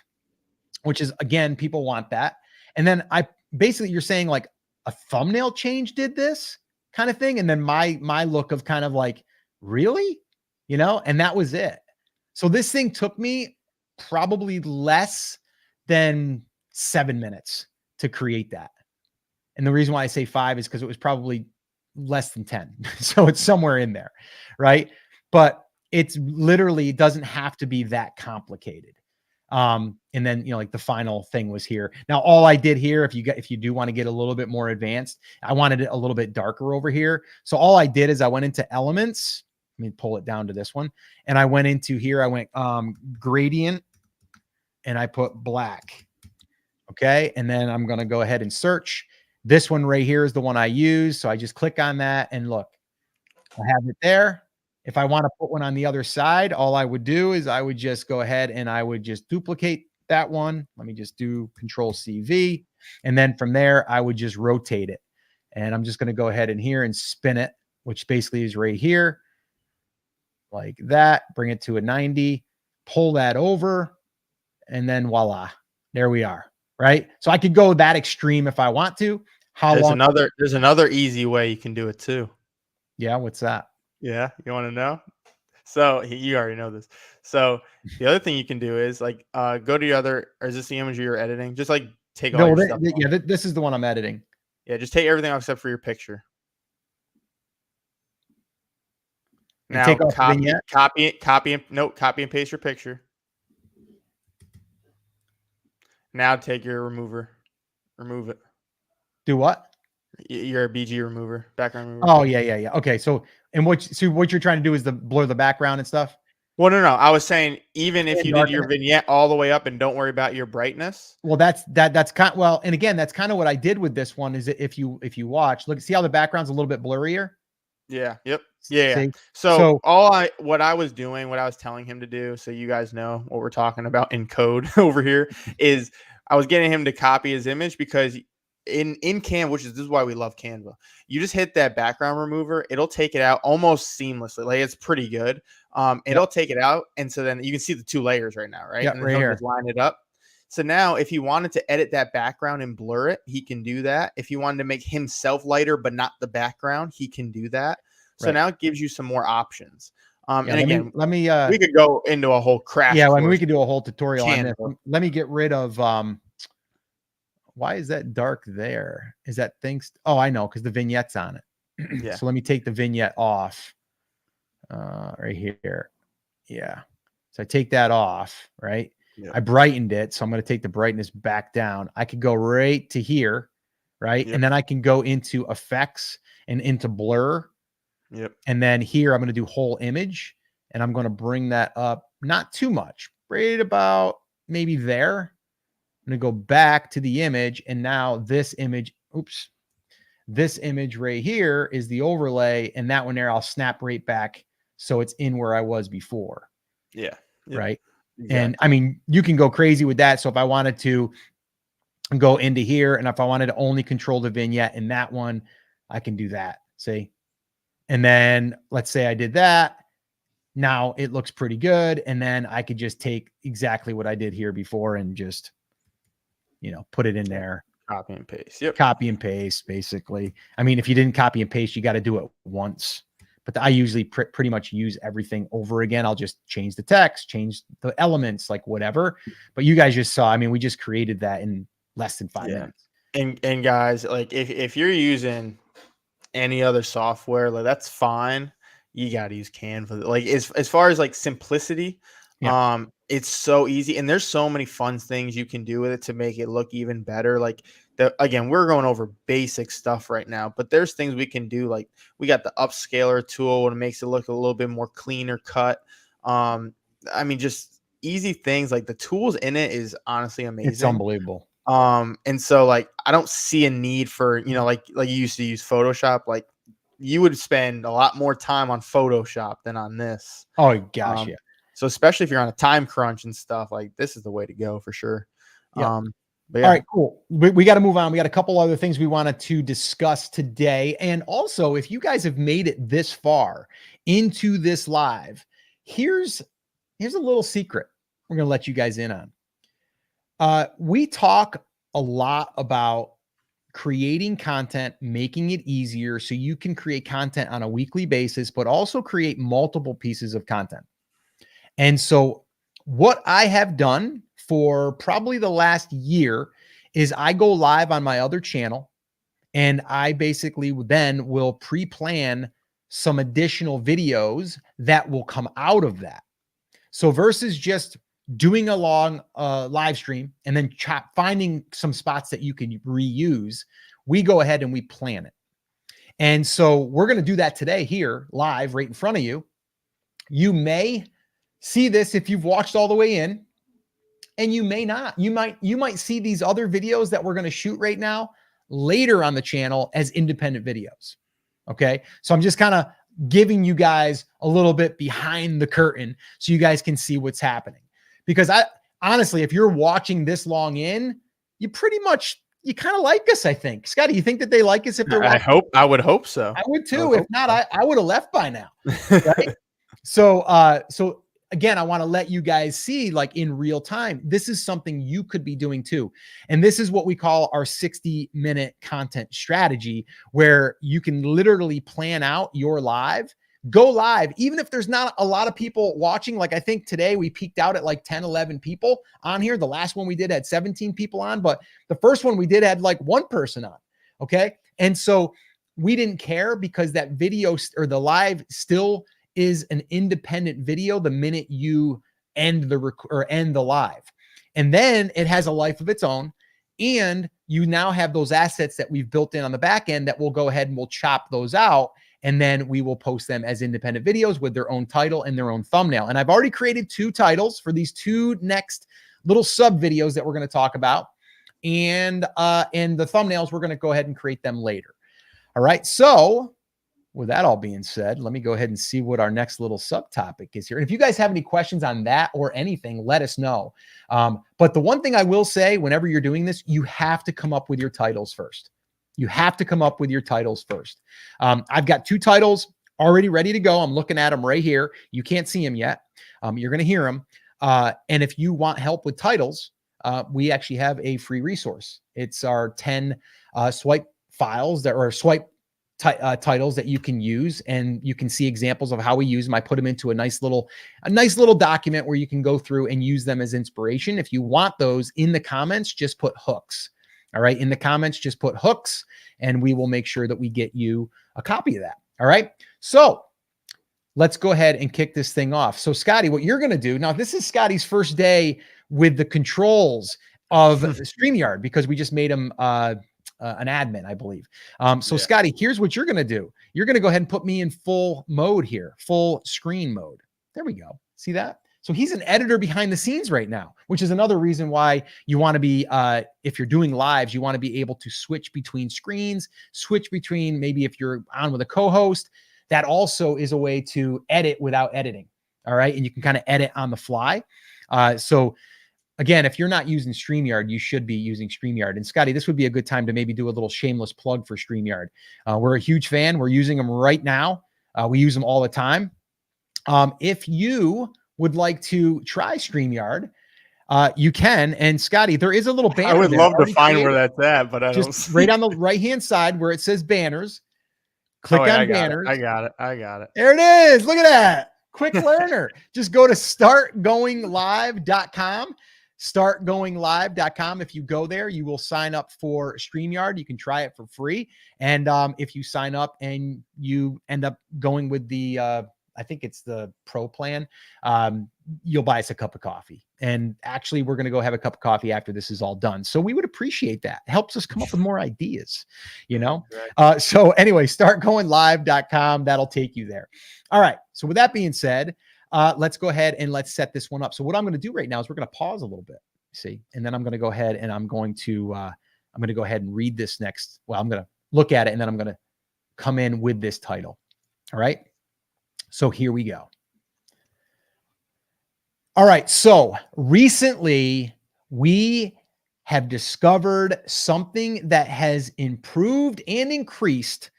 which is, again, people want that. And then you're saying like a thumbnail change did this kind of thing. And then my look of kind of like, really, and that was it. So this thing took me probably less than 7 minutes to create that. And the reason why I say 5 is because it was probably less than 10. So it's somewhere in there. Right. But it's literally, it doesn't have to be that complicated. And then, like the final thing was here. Now, all I did here, if you do want to get a little bit more advanced, I wanted it a little bit darker over here. So all I did is I went into elements. Let me pull it down to this one. And I went into here, I went, gradient, and I put black. Okay. And then I'm going to go ahead and search. This one right here is the one I use. So I just click on that, and look, I have it there. If I want to put one on the other side, all I would do is I would just go ahead and I would just duplicate that one. Let me just do Control-CV. And then from there, I would just rotate it. And I'm just going to go ahead and here and spin it, which basically is right here. Like that. Bring it to a 90. Pull that over. And then voila. There we are. Right. So I could go that extreme if I want to. There's another easy way you can do it too. Yeah. What's that? Yeah, you want to know? So you already know this. So the other thing you can do is like go to your other, or is this the image you're editing? Just like take all No, your stuff off. yeah, this is the one I'm editing. Yeah, just take everything off except for your picture. And Now take off the vignette. copy and paste your picture. Now take your remover, remove it. Do what? Your BG remover, background remover. Oh, yeah. Okay, so what you're trying to do is blur the background and stuff? Well, no. I was saying even if And you did darken your it? vignette all the way up and don't worry about your brightness. Well, that's kind well, and again, that's kind of what I did with this one is that if you watch, look, see how the background's a little bit blurrier? Yeah. Yep. Yeah. See? So So what I was doing, what I was telling him to do, so you guys know what we're talking about in code over here, is I was getting him to copy his image because in Canva, this is why we love Canva. You just hit that background remover, it'll take it out almost seamlessly. Like it's pretty good. It'll take it out, and so then you can see the two layers right now, right? yeah, And then right he'll here. just line it up. So now, if he wanted to edit that background and blur it, he can do that. If he wanted to make himself lighter but not the background, he can do that. So Right. now it gives you some more options. Yeah, And again, let me we could go into a whole crash yeah, I mean, we course. could do a whole tutorial on this. Canva. Let me get rid of why is that dark there? Is that things? Oh, I know, because the vignette's on it. Yeah. So let me take the vignette off right here. Yeah. So I take that off, right? Yeah. I brightened it. So I'm going to take the brightness back down. I could go right to here, right? Yep. And then I can go into effects and into blur. Yep. And then here I'm going to do whole image, and I'm going to bring that up, not too much, right about maybe there. I'm going to go back to the image, and now this image, this image right here is the overlay, and that one there I'll snap right back so it's in where I was before. Yeah. Yep. Right. Exactly. And I mean, you can go crazy with that. So if I wanted to go into here, and if I wanted to only control the vignette in that one, I can do that. See? And then let's say I did that. Now it looks pretty good. And then I could just take exactly what I did here before and just, put it in there. Copy and paste. Yep. Copy and paste, basically. I mean, if you didn't copy and paste, you got to do it once. But I usually pretty much use everything over again. I'll just change the text, change the elements, like whatever. But you guys just saw, I mean, we just created that in less than 5 minutes. And guys, like if you're using any other software, like that's fine. You got to use Canva. Like as far as like simplicity, it's so easy, and there's so many fun things you can do with it to make it look even better. Like again, we're going over basic stuff right now, but there's things we can do. Like we got the upscaler tool, and it makes it look a little bit more cleaner cut. I mean, just easy things. Like the tools in it is honestly amazing. It's unbelievable. And so like I don't see a need for, like you used to use Photoshop. Like you would spend a lot more time on Photoshop than on this. Oh gosh, yeah. So especially if you're on a time crunch and stuff, like this is the way to go for sure. Yeah. But yeah. All right, cool. We got to move on. We got a couple other things we wanted to discuss today. And also, if you guys have made it this far into this live, here's a little secret we're going to let you guys in on. We talk a lot about creating content, making it easier so you can create content on a weekly basis, but also create multiple pieces of content. And so what I have done for probably the last year is I go live on my other channel, and I basically then will pre-plan some additional videos that will come out of that. So versus just doing a long live stream and then finding some spots that you can reuse, we go ahead and we plan it. And so we're going to do that today here live right in front of you. You may see this if you've watched all the way in, and you may not. You might see these other videos that we're going to shoot right now later on the channel as independent videos. Okay. So I'm just kind of giving you guys a little bit behind the curtain so you guys can see what's happening. Because honestly, if you're watching this long in, you kind of like us, I think. Scotty, you think that they like us if they're watching? I would hope so. I would too. If not, I would have left by now. Right? So again, I want to let you guys see, like in real time, this is something you could be doing too. And this is what we call our 60-minute content strategy, where you can literally plan out your live Go live, even if there's not a lot of people watching. Like I think today we peaked out at like 10, 11 people on here. The last one we did had 17 people on, but the first one we did had like one person on. Okay. And so we didn't care because that video or the live still is an independent video the minute you end the live. And then it has a life of its own. And you now have those assets that we've built in on the back end that we'll go ahead and we'll chop those out. And then we will post them as independent videos with their own title and their own thumbnail. And I've already created 2 titles for these 2 next little sub videos that we're going to talk about. And the thumbnails, we're going to go ahead and create them later. All right. So with that all being said, let me go ahead and see what our next little subtopic is here. And if you guys have any questions on that or anything, let us know. But the one thing I will say, whenever you're doing this, you have to come up with your titles first. You have to come up with your titles first. I've got 2 titles already ready to go. I'm looking at them right here. You can't see them yet. You're going to hear them. And if you want help with titles, we actually have a free resource. It's our 10 swipe files that are swipe titles that you can use, and you can see examples of how we use them. I put them into a nice little document where you can go through and use them as inspiration. If you want those, in the comments, just put hooks. All right. In the comments, just put hooks, and we will make sure that we get you a copy of that. All right. So let's go ahead and kick this thing off. So Scotty, what you're going to do now, this is Scotty's first day with the controls of StreamYard because we just made him an admin, I believe. So yeah. Scotty, here's what you're going to do. You're going to go ahead and put me in full mode here, full screen mode. There we go. See that? So he's an editor behind the scenes right now, which is another reason why you want to be, if you're doing lives, you want to be able to switch between screens, switch between maybe if you're on with a co-host. That also is a way to edit without editing. All right. And you can kind of edit on the fly. So again, if you're not using StreamYard, you should be using StreamYard. And Scotty, this would be a good time to maybe do a little shameless plug for StreamYard. We're a huge fan. We're using them right now. We use them all the time. If you would like to try StreamYard, you can. And Scotty, there is a little banner. I would love to find where that's at, but I don't see. Right on the right-hand side where it says banners. Click on banners. I got it. There it is. Look at that. Quick learner. Just go to startgoinglive.com. Startgoinglive.com. If you go there, you will sign up for StreamYard. You can try it for free. And if you sign up and you end up going with the, I think it's the pro plan, you'll buy us a cup of coffee. And actually, we're going to go have a cup of coffee after this is all done. So we would appreciate that. It helps us come up with more ideas, you know? Right. So anyway, startgoinglive.com. That'll take you there. All right. So with that being said, let's go ahead and let's set this one up. So what I'm going to do right now is we're going to pause a little bit, see, and then I'm going to go ahead and I'm going to go ahead and read this next. Well, I'm going to look at it and then I'm going to come in with this title. All right. So here we go. All right. So recently we have discovered something that has improved and increased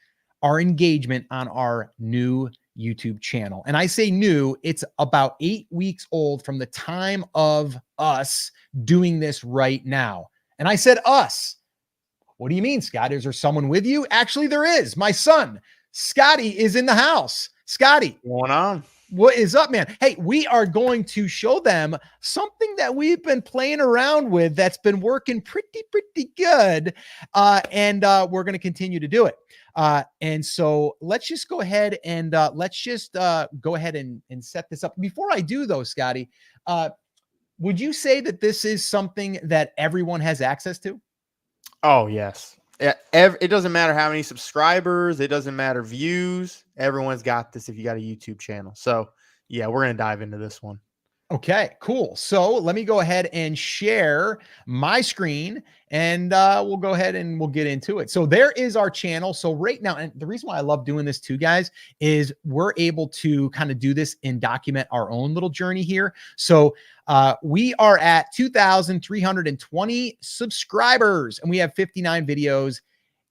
our engagement on our new YouTube channel. And I say new, it's about 8 weeks old from the time of us doing this right now. And I said us. What do you mean, Scott? Is there someone with you? Actually, there is. My son, Scotty, is in the house. Scotty, what's going on? What is up, man? Hey, we are going to show them something that we've been playing around with that's been working pretty good. And we're going to continue to do it. And so let's just go ahead and go ahead and set this up. Before I do though, Scotty, would you say that this is something that everyone has access to? Oh, yes. It doesn't matter how many subscribers, it doesn't matter views. Everyone's got this if you got a YouTube channel. So yeah, we're going to dive into this one. Okay, cool. So let me go ahead and share my screen and we'll go ahead and we'll get into it. So there is our channel. So right now, and the reason why I love doing this too, guys, is we're able to kind of do this and document our own little journey here. So we are at 2,320 subscribers and we have 59 videos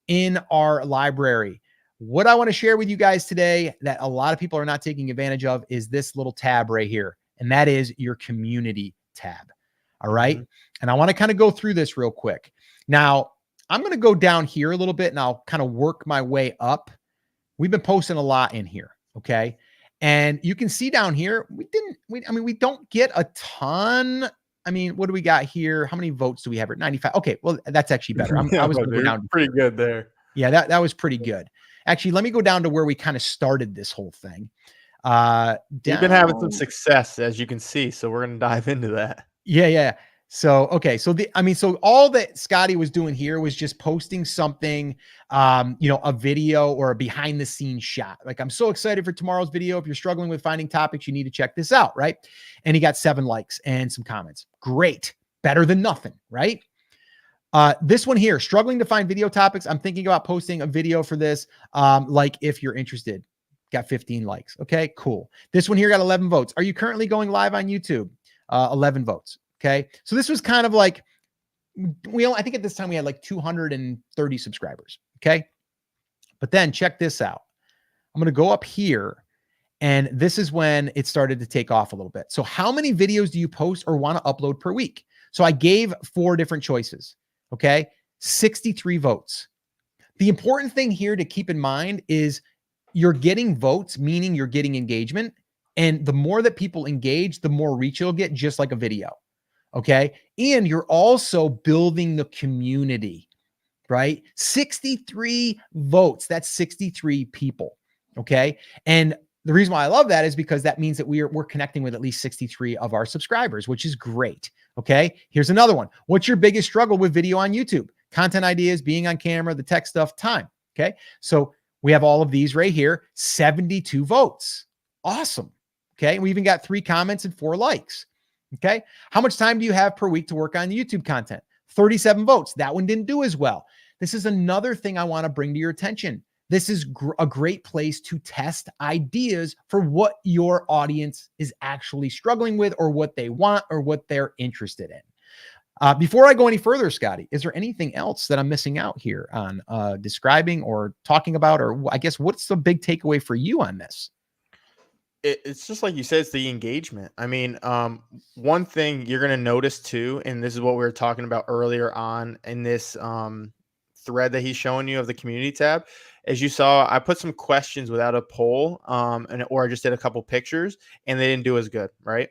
in our library. What I want to share with you guys today that a lot of people are not taking advantage of is this little tab right here. And that is your community tab. All right. And I want to kind of go through this real quick. Now I'm going to go down here a little bit and I'll kind of work my way up. We've been posting a lot in here. Okay. And you can see down here, we don't get a ton. I mean, what do we got here? How many votes do we have here? 95. Okay. Well, that's actually better. I Yeah, was but going to go they're down. pretty good there. Yeah, that was pretty good. Actually, let me go down to where we kind of started this whole thing. We've been having some Down. success, as you can see, so we're gonna dive into that. Yeah. So, okay. So so all that Scotty was doing here was just posting something, a video or a behind the scenes shot. Like, I'm so excited for tomorrow's video. If you're struggling with finding topics, you need to check this out. Right. And he got 7 likes and some comments. Great. Better than nothing. Right. This one here, struggling to find video topics. I'm thinking about posting a video for this. Like, if you're interested, got 15 likes. Okay, cool. This one here got 11 votes. Are you currently going live on YouTube? 11 votes. Okay. So this was kind of like, I think at this time we had like 230 subscribers. Okay. But then check this out. I'm going to go up here, and this is when it started to take off a little bit. So how many videos do you post or want to upload per week? So I gave 4 different choices. Okay. 63 votes. The important thing here to keep in mind is you're getting votes, meaning you're getting engagement. And the more that people engage, the more reach you'll get, just like a video. Okay. And you're also building the community, right? 63 votes. That's 63 people. Okay. And the reason why I love that is because that means that we're connecting with at least 63 of our subscribers, which is great. Okay. Here's another one. What's your biggest struggle with video on YouTube? Content ideas, being on camera, the tech stuff, time. Okay. So we have all of these right here, 72 votes. Awesome. Okay. We even got 3 comments and 4 likes. Okay. How much time do you have per week to work on YouTube content? 37 votes. That one didn't do as well. This is another thing I want to bring to your attention. This is a great place to test ideas for what your audience is actually struggling with, or what they want, or what they're interested in. Before I go any further, Scotty, is there anything else that I'm missing out here on describing or talking about, or I guess what's the big takeaway for you on this? It's just like you said, it's the engagement. I mean, one thing you're going to notice too, and this is what we were talking about earlier on in this thread that he's showing you of the community tab. As you saw, I put some questions without a poll, or I just did a couple pictures, and they didn't do as good, right?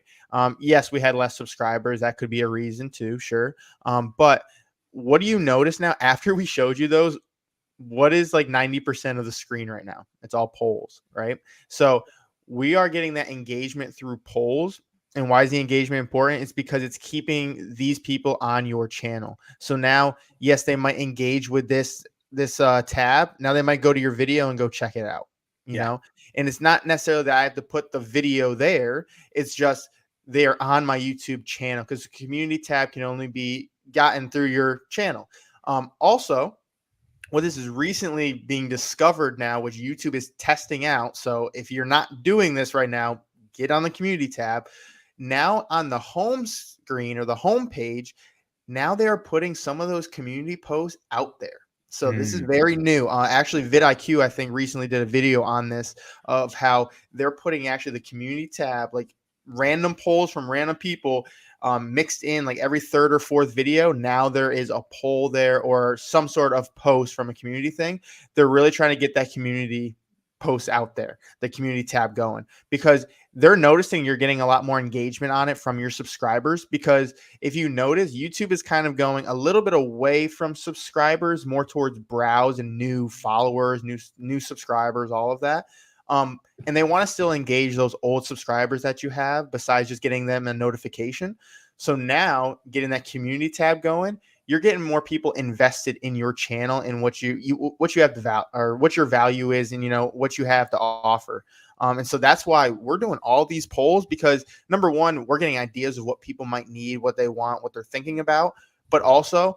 Yes, we had less subscribers. That could be a reason too, sure. But what do you notice now after we showed you those? What is like 90% of the screen right now? It's all polls, right? So we are getting that engagement through polls. And why is the engagement important? It's because it's keeping these people on your channel. So now, yes, they might engage with this tab. Now they might go to your video and go check it out, you know? And it's not necessarily that I have to put the video there. It's just they're on my YouTube channel, because the community tab can only be gotten through your channel. Also, what this is recently being discovered now, which YouTube is testing out. So if you're not doing this right now, get on the community tab. Now on the home screen or the home page, now they are putting some of those community posts out there. So this is very new. Actually, vidIQ, I think, recently did a video on this, of how they're putting actually the community tab, like random polls from random people, mixed in like every 3rd or 4th video. Now there is a poll there, or some sort of post from a community thing. They're really trying to get that community post out there, the community tab going, because they're noticing you're getting a lot more engagement on it from your subscribers. Because if you notice, YouTube is kind of going a little bit away from subscribers, more towards browse and new followers, new subscribers, all of that. And they want to still engage those old subscribers that you have, besides just getting them a notification. So now, getting that community tab going, you're getting more people invested in your channel and what you have to or what your value is, and what you have to offer. And so that's why we're doing all these polls, because number one, we're getting ideas of what people might need, what they want, what they're thinking about, but also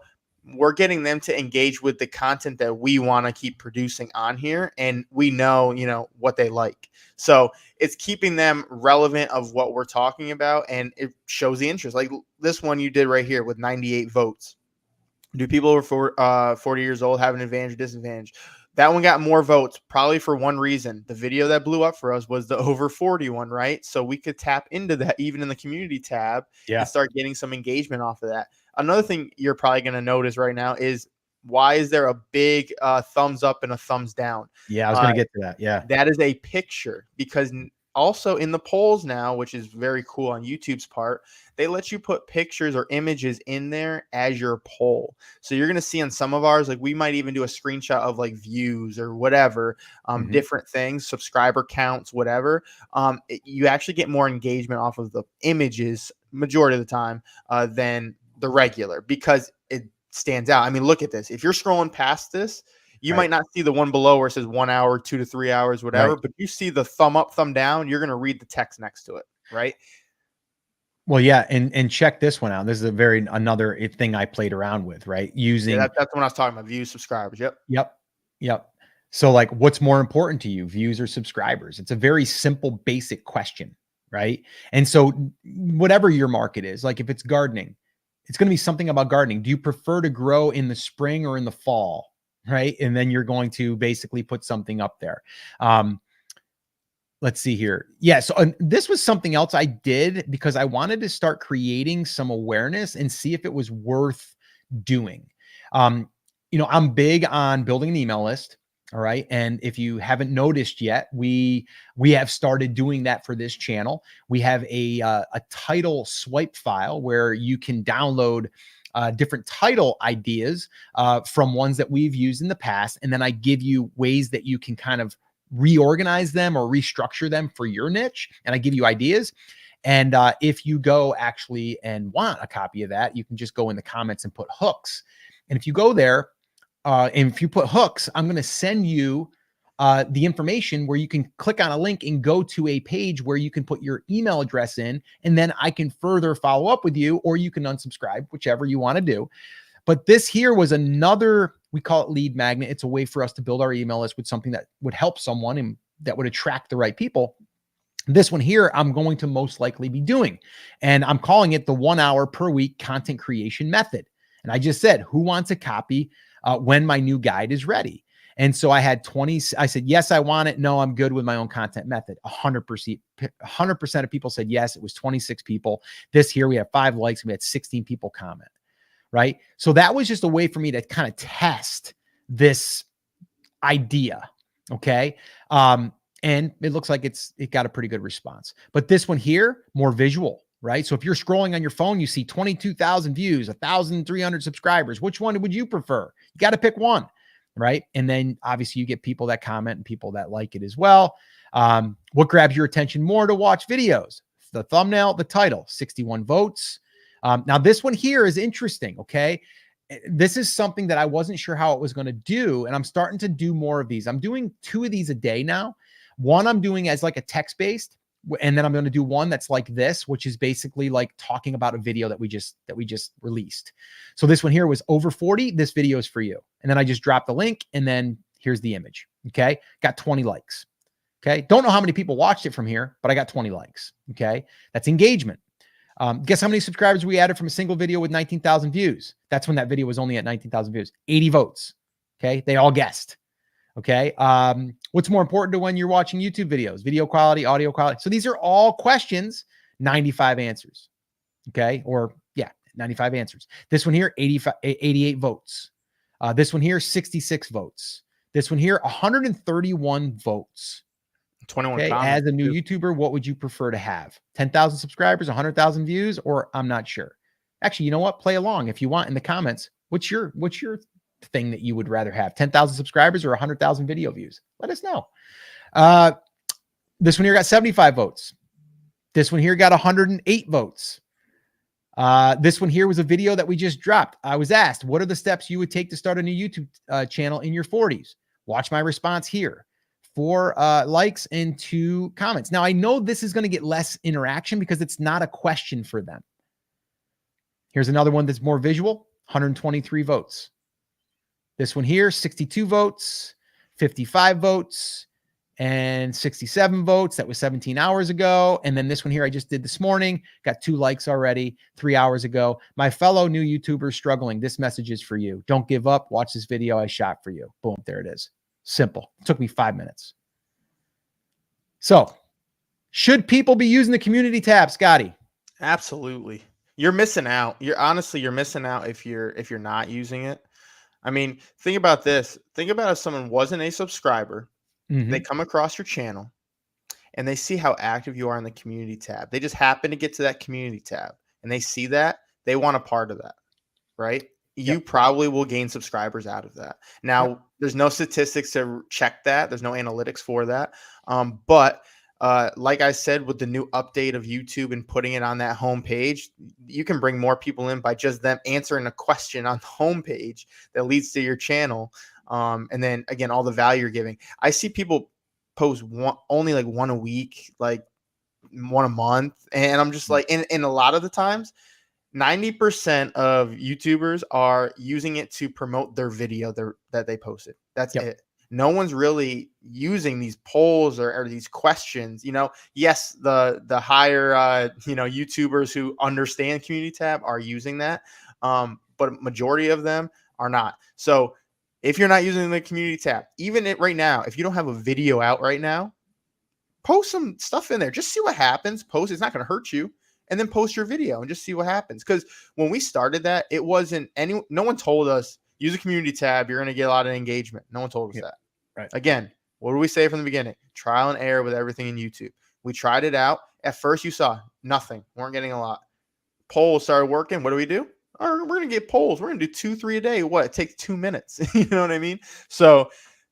we're getting them to engage with the content that we want to keep producing on here. And we know, what they like. So it's keeping them relevant of what we're talking about. And it shows the interest. Like this one you did right here with 98 votes. Do people over 40 years old have an advantage or disadvantage? That one got more votes, probably for one reason. The video that blew up for us was the over 40 one, right? So we could tap into that even in the community tab and start getting some engagement off of that. Another thing you're probably going to notice right now is Why is there a big thumbs up and a thumbs down? Yeah, I was going to get to that. Yeah. That is a picture, because also in the polls now, which is very cool on YouTube's part, they let you put pictures or images in there as your poll. So you're going to see on some of ours, like we might even do a screenshot of like views or whatever, different things, subscriber counts, whatever. You actually get more engagement off of the images majority of the time than the regular, because it stands out. I mean, look at this. If you're scrolling past this, you might not see the one below where it says 1 hour, 2 to 3 hours, whatever, but you see the thumb up, thumb down, you're going to read the text next to it, right? Well, yeah, and check this one out. This is another thing I played around with, right? Using that's when I was talking about views, subscribers. Yep. So like, what's more important to you, views or subscribers? It's a very simple, basic question, right? And so whatever your market is, like if it's gardening, it's going to be something about gardening. Do you prefer to grow in the spring or in the fall? Right. And then you're going to basically put something up there. Let's see here. Yeah. So this was something else I did because I wanted to start creating some awareness and see if it was worth doing. I'm big on building an email list. All right. And if you haven't noticed yet, we have started doing that for this channel. We have a title swipe file where you can download different title ideas from ones that we've used in the past. And then I give you ways that you can kind of reorganize them or restructure them for your niche. And I give you ideas. And if you go actually and want a copy of that, you can just go in the comments and put hooks. And if you go there, and if you put hooks, I'm going to send you the information where you can click on a link and go to a page where you can put your email address in, and then I can further follow up with you, or you can unsubscribe, whichever you want to do. But this here was another, we call it lead magnet. It's a way for us to build our email list with something that would help someone and that would attract the right people. This one here, I'm going to most likely be doing, and I'm calling it the 1 hour per week content creation method. And I just said, who wants a copy when my new guide is ready? And so I had 20, I said, yes, I want it. No, I'm good with my own content method. 100% of people said yes. It was 26 people. This here, we have 5 likes and we had 16 people comment, right? So that was just a way for me to kind of test this idea. Okay. And it looks like it got a pretty good response, but this one here, more visual, right? So if you're scrolling on your phone, you see 22,000 views, 1,300 subscribers. Which one would you prefer? You got to pick one. Right. And then obviously you get people that comment and people that like it as well. What grabs your attention more to watch videos? The thumbnail, the title, 61 votes. Now this one here is interesting. Okay. This is something that I wasn't sure how it was going to do. And I'm starting to do more of these. I'm doing 2 of these a day now. One I'm doing as like a text-based, and then I'm going to do one that's like this, which is basically like talking about a video that we just released. So this one here was over 40. This video is for you. And then I just dropped the link, and then here's the image. Okay. Got 20 likes. Okay. Don't know how many people watched it from here, but I got 20 likes. Okay. That's engagement. Guess how many subscribers we added from a single video with 19,000 views? That's when that video was only at 19,000 views, 80 votes. Okay. They all guessed. Okay. What's more important to when you're watching YouTube videos? Video quality, audio quality. So these are all questions, 95 answers. Okay. Or yeah, 95 answers. This one here, 88 votes. This one here, 66 votes. This one here, 131 votes. 21 okay. comments. As a new YouTuber, what would you prefer to have? 10,000 subscribers, 100,000 views, or I'm not sure. Actually, you know what? Play along if you want in the comments. What's your thing that you would rather have? 10,000 subscribers or 100,000 video views? Let us know. This one here got 75 votes. This one here got 108 votes. This one here was a video that we just dropped. I was asked, what are the steps you would take to start a new YouTube channel in your 40s? Watch my response here. 4 likes and 2 comments. Now, I know this is going to get less interaction because it's not a question for them. Here's another one that's more visual, 123 votes. This one here, 62 votes, 55 votes, and 67 votes. That was 17 hours ago. And then this one here I just did this morning, got 2 likes already 3 hours ago. My fellow new YouTubers struggling, this message is for you. Don't give up. Watch this video I shot for you. Boom, there it is. Simple. It took me 5 minutes. So should people be using the community tab, Scotty? Absolutely. You're missing out. You're missing out if you're not using it. I mean, think about this. Think about if someone wasn't a subscriber, they Mhm. come across your channel and they see how active you are in the community tab. They just happen to get to that community tab and they see that, they want a part of that, right? You Yep. probably will gain subscribers out of that. Yep. Now, there's no statistics to check that. There's no analytics for that. But like I said, with the new update of YouTube and putting it on that homepage, you can bring more people in by just them answering a question on the homepage that leads to your channel. And then again, all the value you're giving. I see people post only like one a week, like one a month, and I'm just like, and a lot of the times 90% of YouTubers are using it to promote their video that they posted. That's Yep. it. No one's really using these polls or these questions. Yes, the higher YouTubers who understand community tab are using that, but majority of them are not. So if you're not using the community tab, even right now, if you don't have a video out right now, post some stuff in there. Just see what happens. Post. It's not going to hurt you. And then post your video and just see what happens. Because when we started that, it wasn't no one told us use a community tab. You're going to get a lot of engagement. No one told us that. Right. Again, what do we say from the beginning? Trial and error with everything in YouTube. We tried it out. At first, you saw nothing. Weren't getting a lot. Polls started working. What do? We're going to get polls. We're going to do 2-3 a day. What? It takes 2 minutes. You know what I mean? So,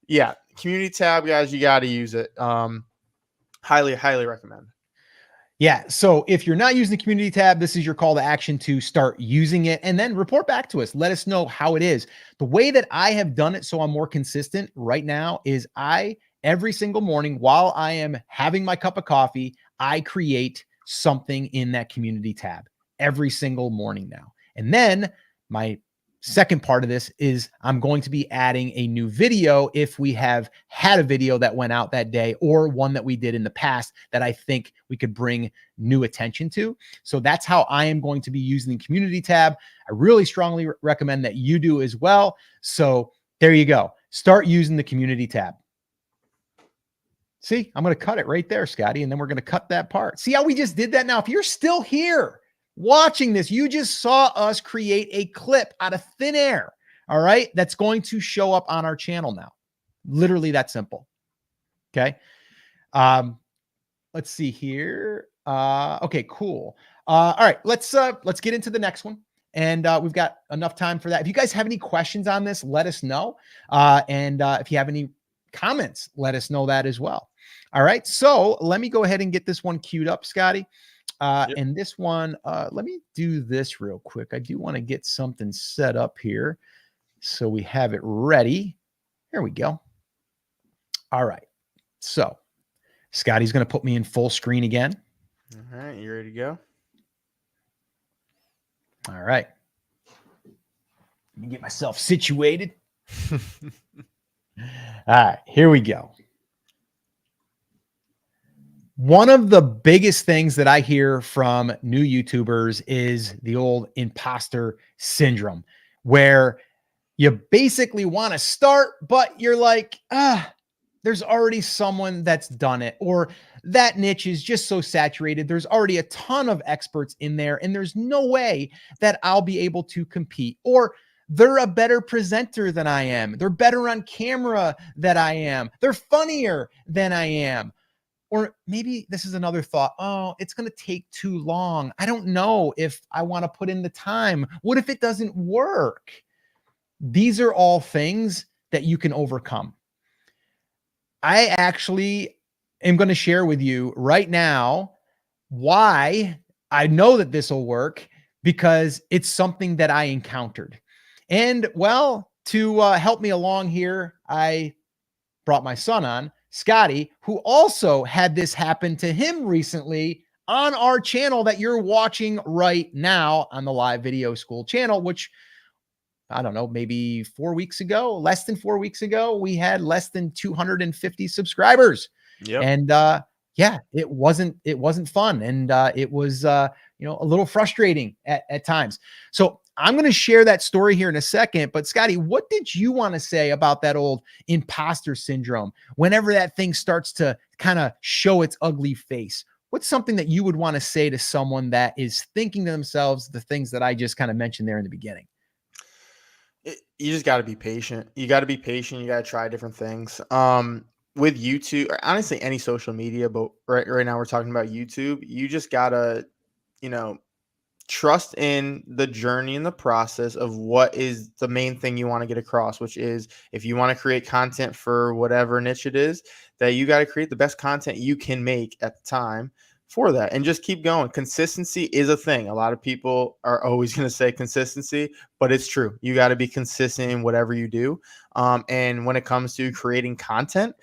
yeah, community tab, guys, you got to use it. Highly, highly recommend. Yeah. So if you're not using the community tab, this is your call to action to start using it and then report back to us. Let us know how it is. The way that I have done it so I'm more consistent right now is every single morning while I am having my cup of coffee, I create something in that community tab every single morning now. And then my second part of this is I'm going to be adding a new video if we have had a video that went out that day or one that we did in the past that I think we could bring new attention to. So that's how I am going to be using the community tab. I really strongly recommend that you do as well. So there you go. Start using the community tab. See, I'm going to cut it right there, Scotty, and then we're going to cut that part. See how we just did that? Now, if you're still here watching this, you just saw us create a clip out of thin air. All right. That's going to show up on our channel now. Literally that simple. Okay. Let's see here. Okay, cool. All right. Let's get into the next one. And we've got enough time for that. If you guys have any questions on this, let us know. And if you have any comments, let us know that as well. All right. So let me go ahead and get this one queued up, Scotty. Yep. And this one, let me do this real quick. I do want to get something set up here so we have it ready. There we go. All right. So Scotty's going to put me in full screen again. All right. You ready to go? All right. Let me get myself situated. All right. Here we go. One of the biggest things that I hear from new YouTubers is the old imposter syndrome, where you basically want to start, but you're like, there's already someone that's done it, or that niche is just so saturated. There's already a ton of experts in there, and there's no way that I'll be able to compete, or they're a better presenter than I am. They're better on camera than I am. They're funnier than I am. Or maybe this is another thought. Oh, it's going to take too long. I don't know if I want to put in the time. What if it doesn't work? These are all things that you can overcome. I actually am going to share with you right now why I know that this will work, because it's something that I encountered. And well, to help me along here, I brought my son on, Scotty, who also had this happen to him recently on our channel that you're watching right now on the Live Video School channel, which I don't know, maybe 4 weeks ago, less than 4 weeks ago, we had less than 250 subscribers. Yep. And yeah, it wasn't fun. And it was, a little frustrating at times. So I'm going to share that story here in a second. But Scotty, what did you want to say about that old imposter syndrome? Whenever that thing starts to kind of show its ugly face, what's something that you would want to say to someone that is thinking to themselves the things that I just kind of mentioned there in the beginning? You just got to be patient. You got to be patient. You got to try different things. With YouTube, or honestly, any social media, but right now we're talking about YouTube. You just gotta, you know, trust in the journey and the process of what is the main thing you want to get across, which is if you want to create content for whatever niche it is, that you got to create the best content you can make at the time for that, and just keep going. Consistency is a thing. A lot of people are always going to say consistency, but it's true. You got to be consistent in whatever you do. And when it comes to creating content,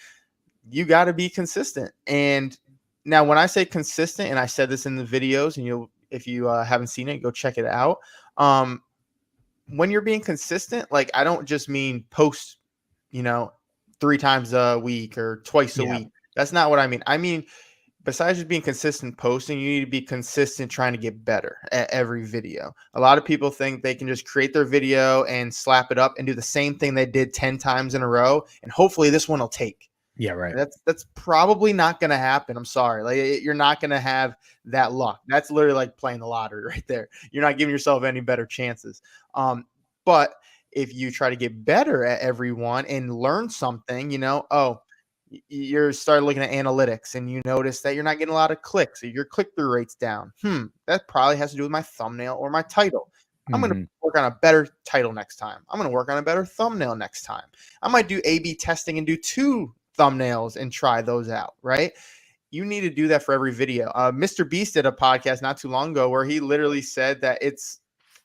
you got to be consistent. And now when I say consistent, and I said this in the videos, and if you haven't seen it, go check it out. When you're being consistent, like, I don't just mean post, 3 times a week or twice a week. That's not what I mean. I mean, besides just being consistent posting, you need to be consistent trying to get better at every video. A lot of people think they can just create their video and slap it up and do the same thing they did 10 times in a row, and hopefully this one will take. Yeah, right. That's probably not going to happen. I'm sorry. Like, you're not going to have that luck. That's literally like playing the lottery right there. You're not giving yourself any better chances. But if you try to get better at every one and learn something, you're starting looking at analytics and you notice that you're not getting a lot of clicks, or your click-through rate's down. That probably has to do with my thumbnail or my title. I'm going to work on a better title next time. I'm going to work on a better thumbnail next time. I might do A/B testing and do 2 thumbnails and try those out, right? You need to do that for every video. Mr. Beast did a podcast not too long ago where he literally said that it's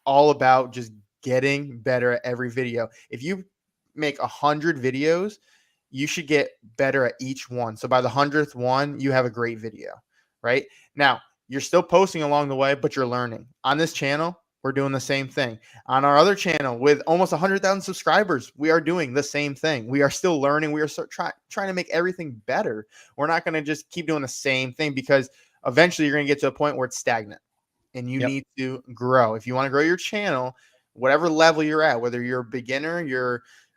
all about just getting better at every video. If you make 100 videos, you should get better at each one. So by the 100th one, you have a great video, right? Now, you're still posting along the way, but you're learning. On this channel, we're doing the same thing. On our other channel with almost 100,000 subscribers, we are doing the same thing. We are still learning. We are trying to make everything better. We're not going to just keep doing the same thing, because eventually you're going to get to a point where it's stagnant and you need to grow. If you want to grow your channel, whatever level you're at, whether you're a beginner,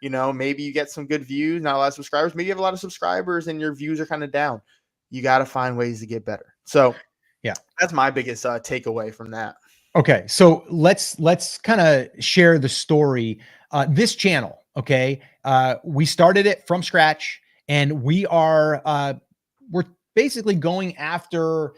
maybe you get some good views, not a lot of subscribers, maybe you have a lot of subscribers and your views are kind of down. You got to find ways to get better. So yeah, that's my biggest takeaway from that. Okay, so let's kind of share the story. This channel, okay, we started it from scratch, and we're basically going after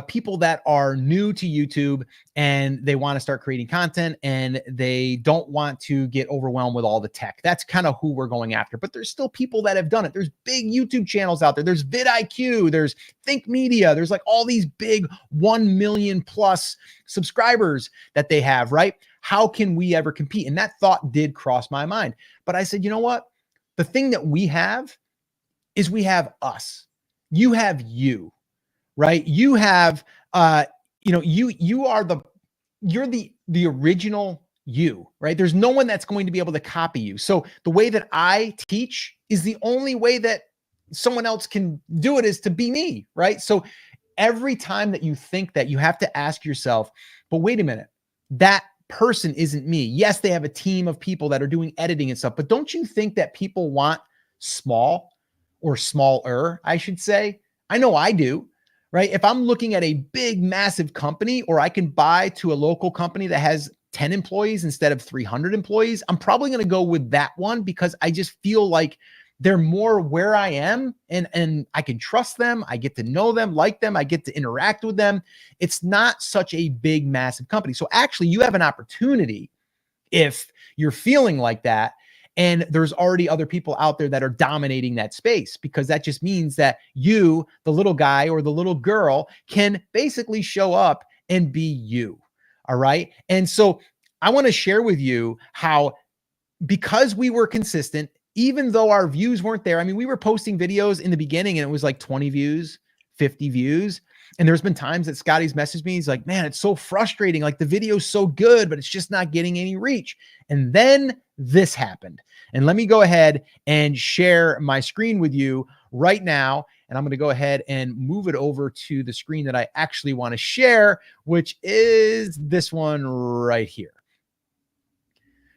people that are new to YouTube and they want to start creating content and they don't want to get overwhelmed with all the tech. That's kind of who we're going after. But there's still people that have done it. There's big YouTube channels out there. There's vidIQ, there's Think Media, there's like all these big 1 million plus subscribers that they have, right? How can we ever compete? And that thought did cross my mind. But I said, you know what? The thing that we have is we have us. You have you, right? You have, you're the original you, right? There's no one that's going to be able to copy you. So the way that I teach is the only way that someone else can do it is to be me, right? So every time that you think that, you have to ask yourself, but wait a minute, that person isn't me. Yes, they have a team of people that are doing editing and stuff, but don't you think that people want small? Or smaller, I should say? I know I do, right? If I'm looking at a big, massive company, or I can buy to a local company that has 10 employees instead of 300 employees, I'm probably going to go with that one, because I just feel like they're more where I am, and I can trust them. I get to know them, like them. I get to interact with them. It's not such a big, massive company. So actually, you have an opportunity if you're feeling like that. And there's already other people out there that are dominating that space, because that just means that you, the little guy or the little girl, can basically show up and be you. All right. And so I want to share with you how, because we were consistent, even though our views weren't there. I mean, we were posting videos in the beginning and it was like 20 views, 50 views. And there's been times that Scotty's messaged me. He's like, man, it's so frustrating. Like, the video's so good, but it's just not getting any reach. And then this happened. And let me go ahead and share my screen with you right now. And I'm going to go ahead and move it over to the screen that I actually want to share, which is this one right here.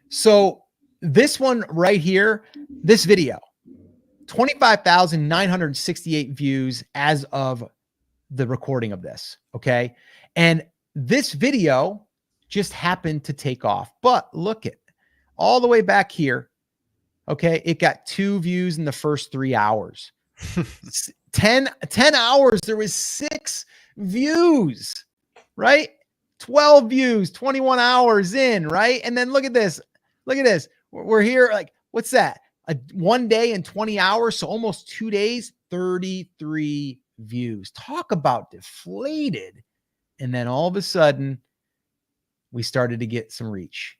So this one right here, this video, 25,968 views as of the recording of this. Okay. And this video just happened to take off, but look at all the way back here. Okay. It got 2 views in the first 3 hours. 10 hours. There was 6 views, right? 12 views, 21 hours in, right? And then look at this. Look at this. We're here. Like, what's that? 1 day and 20 hours. So almost 2 days, 33 views. Talk about deflated. And then all of a sudden, we started to get some reach.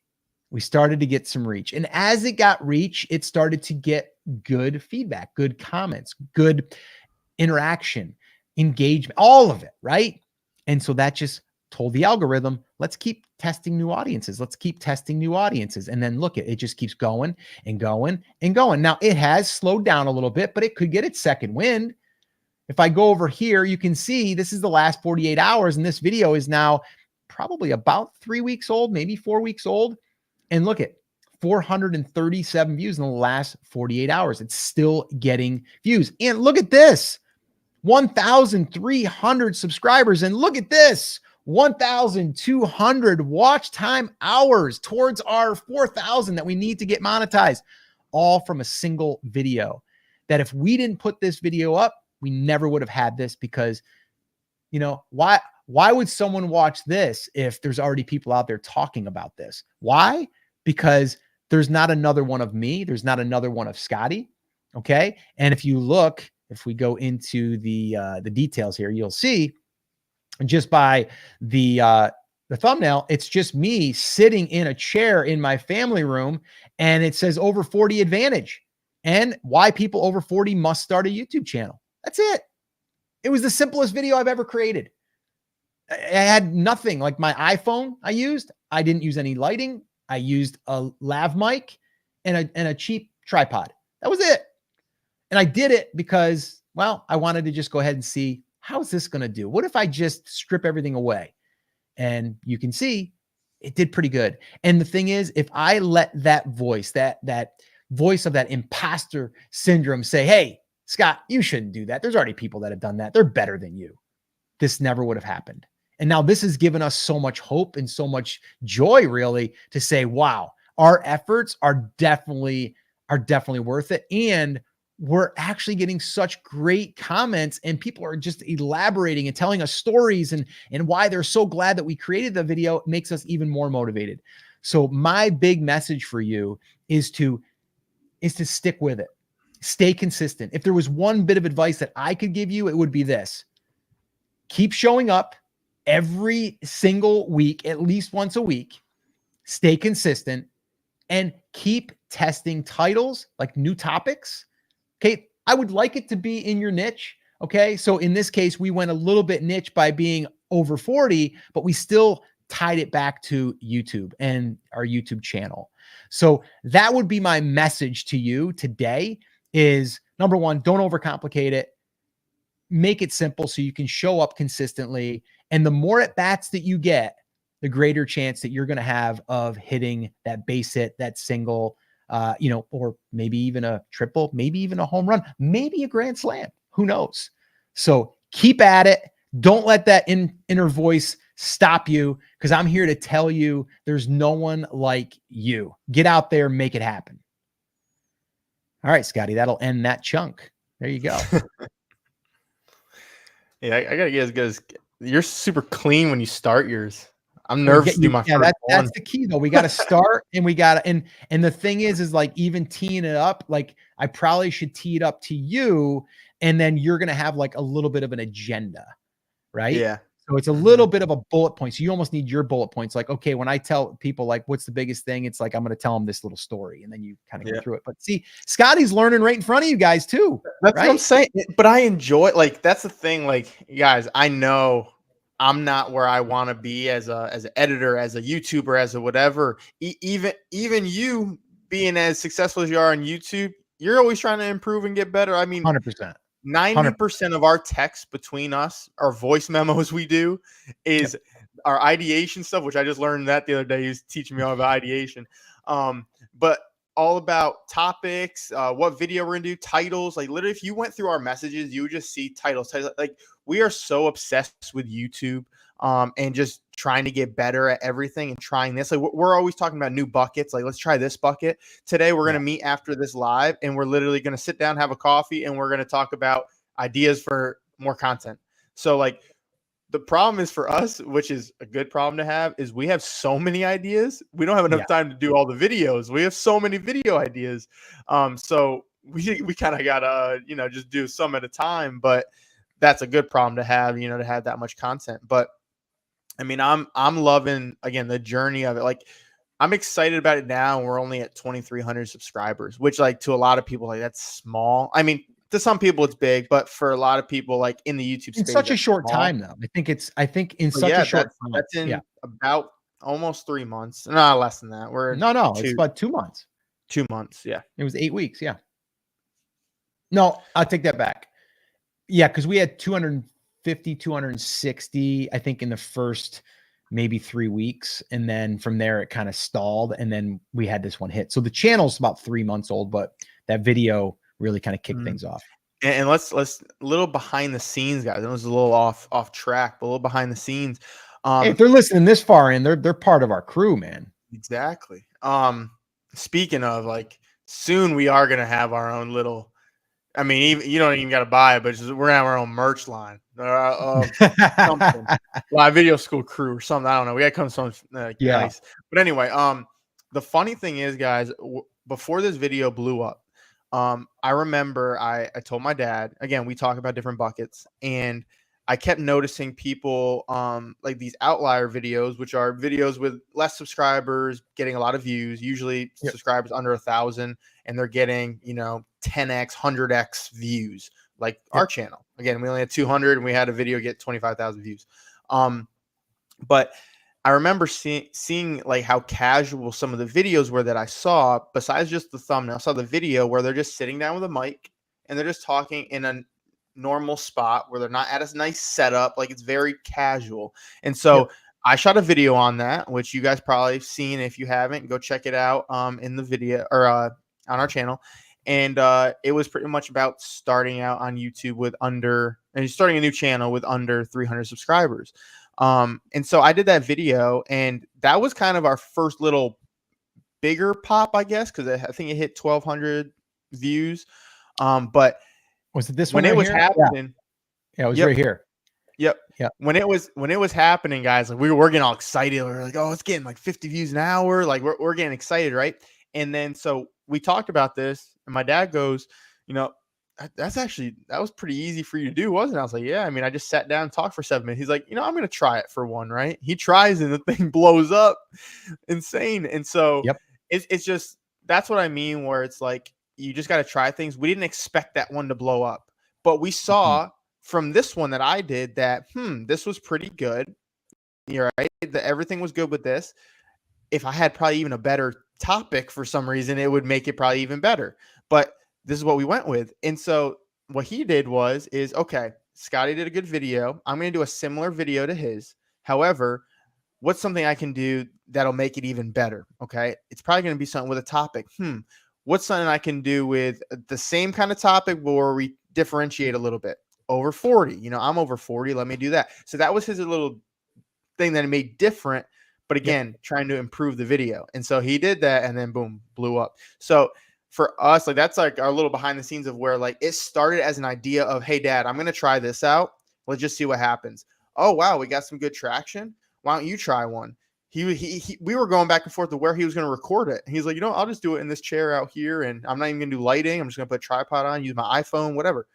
And as it got reach, it started to get good feedback, good comments, good interaction, engagement, all of it, right? And so that just told the algorithm, let's keep testing new audiences. And then look, it just keeps going and going and going. Now, it has slowed down a little bit, but it could get its second wind. If I go over here, you can see this is the last 48 hours, and this video is now probably about 3 weeks old, maybe 4 weeks old. And look at 437 views in the last 48 hours. It's still getting views. And look at this, 1,300 subscribers. And look at this, 1,200 watch time hours towards our 4,000 that we need to get monetized, all from a single video. That if we didn't put this video up, we never would have had this, because, you know, why would someone watch this if there's already people out there talking about this? Why? Because there's not another one of me. There's not another one of Scotty. Okay. And if you look, if we go into the details here, you'll see just by the thumbnail, it's just me sitting in a chair in my family room, and it says over 40 advantage and why people over 40 must start a YouTube channel. That's it. It was the simplest video I've ever created. I had nothing like my iPhone I didn't use any lighting. I used a lav mic and a cheap tripod. That was it. And I did it because, well, I wanted to just go ahead and see, how is this going to do? What if I just strip everything away? And you can see it did pretty good. And the thing is, if I let that voice, that voice of that imposter syndrome say, hey, Scott, you shouldn't do that. There's already people that have done that. They're better than you. This never would have happened. And now this has given us so much hope and so much joy, really, to say, wow, our efforts are definitely worth it. And we're actually getting such great comments, and people are just elaborating and telling us stories and why they're so glad that we created the video. It makes us even more motivated. So my big message for you is to stick with it. Stay consistent. If there was one bit of advice that I could give you, it would be this. Keep showing up every single week, at least once a week. Stay consistent and keep testing titles, like new topics. Okay. I would like it to be in your niche. Okay. So in this case, we went a little bit niche by being over 40, but we still tied it back to YouTube and our YouTube channel. So that would be my message to you today is, number one, don't overcomplicate it. Make it simple so you can show up consistently. And the more at bats that you get, the greater chance that you're going to have of hitting that base hit, that single, or maybe even a triple, maybe even a home run, maybe a grand slam. Who knows? So keep at it. Don't let that inner voice stop you, because I'm here to tell you there's no one like you. Get out there, make it happen. All right, Scotty, that'll end that chunk. There you go. Yeah, I gotta get as good as you're. Super clean when you start yours. I'm nervous to do my first one. That's the key though. We got to start, and we got to, and the thing is like, even teeing it up, like I probably should tee it up to you, and then you're going to have like a little bit of an agenda, right? Yeah. So it's a little bit of a bullet point. So you almost need your bullet points. Like, okay, when I tell people like, what's the biggest thing? It's like, I'm going to tell them this little story, and then you kind of go through it. But see, Scotty's learning right in front of you guys too. That's right? what I'm saying. But I enjoy it. Like, that's the thing. Like, guys, I know I'm not where I want to be as an editor, as a YouTuber, as a whatever. Even you being as successful as you are on YouTube, you're always trying to improve and get better. I mean, 100%. 90% of our text between us, our voice memos we do, is our ideation stuff, which I just learned that the other day. He was teaching me all about ideation. But all about topics, what video we're gonna do, titles. Like literally, if you went through our messages, you would just see titles. Like we are so obsessed with YouTube, and just trying to get better at everything and trying this. Like we're always talking about new buckets. Like let's try this bucket today. We're gonna meet after this live, and we're literally gonna sit down, have a coffee, and we're gonna talk about ideas for more content. So like the problem is for us, which is a good problem to have, is we have so many ideas. We don't have enough time to do all the videos. We have so many video ideas. So we kind of gotta, just do some at a time, but that's a good problem to have, to have that much content. But I mean, I'm loving, again, the journey of it. Like I'm excited about it now. And we're only at 2,300 subscribers, which like to a lot of people, like that's small. I mean, to some people it's big, but for a lot of people, like in the YouTube space, in such a short time, though. I think in such a short time. That's in about almost 3 months. No, less than that. No, it's about 2 months. 2 months. Yeah. It was 8 weeks. Yeah. No, I'll take that back. Yeah. Cause we had 250, 260, I think in the first maybe 3 weeks. And then from there, it kind of stalled. And then we had this one hit. So the channel's about 3 months old, but that video really kind of kicked things off. And let's a little behind the scenes, guys. It was a little off track, but a little behind the scenes. Hey, if they're listening this far in, they're part of our crew, man. Exactly. Speaking of, like, soon we are gonna have our own little. I mean, even you don't even got to buy it, but we're gonna have our own merch line, something, live video school crew or something. I don't know. We got to come something nice. But anyway, the funny thing is, guys, before this video blew up. I remember I told my dad, again, we talk about different buckets, and I kept noticing people, like these outlier videos, which are videos with less subscribers, getting a lot of views, usually subscribers under 1,000, and they're getting, 10x, 100x views, like our channel. Again, we only had 200 and we had a video get 25,000 views. But I remember seeing like how casual some of the videos were that I saw, besides just the thumbnail. I saw the video where they're just sitting down with a mic and they're just talking in a normal spot where they're not at a nice setup. Like it's very casual. And so I shot a video on that, which you guys probably have seen. If you haven't, go check it out in the video or on our channel. And it was pretty much about starting out on YouTube starting a new channel with under 300 subscribers. And so I did that video, and that was kind of our first little bigger pop, I guess, because I think it hit 1,200 views. But was it this when one it was happening? Yeah, it was right here. Yep. Yeah. When it was happening, guys, like we were getting all excited. We were like, oh, it's getting like 50 views an hour. Like we're getting excited, right? And then so we talked about this, and my dad goes, that was pretty easy for you to do, wasn't it? I was like, yeah. I mean, I just sat down and talked for 7 minutes. He's like, I'm going to try it for one, right? He tries and the thing blows up insane. And so it's just, that's what I mean, where it's like, you just got to try things. We didn't expect that one to blow up, but we saw from this one that I did that, this was pretty good. You're right. That everything was good with this. If I had probably even a better topic for some reason, it would make it probably even better. But this is what we went with. And so what he did is, okay, Scotty did a good video. I'm going to do a similar video to his. However, what's something I can do that'll make it even better? Okay. It's probably going to be something with a topic. What's something I can do with the same kind of topic where we differentiate a little bit? Over 40. I'm over 40. Let me do that. So that was his little thing that he made different, but again, trying to improve the video. And so he did that, and then boom, blew up. So for us, like that's like our little behind the scenes of where like it started as an idea of, hey, Dad, I'm going to try this out. Let's just see what happens. Oh, wow, we got some good traction. Why don't you try one? We were going back and forth to where he was going to record it. And he's like, I'll just do it in this chair out here, and I'm not even going to do lighting. I'm just going to put a tripod on, use my iPhone, whatever.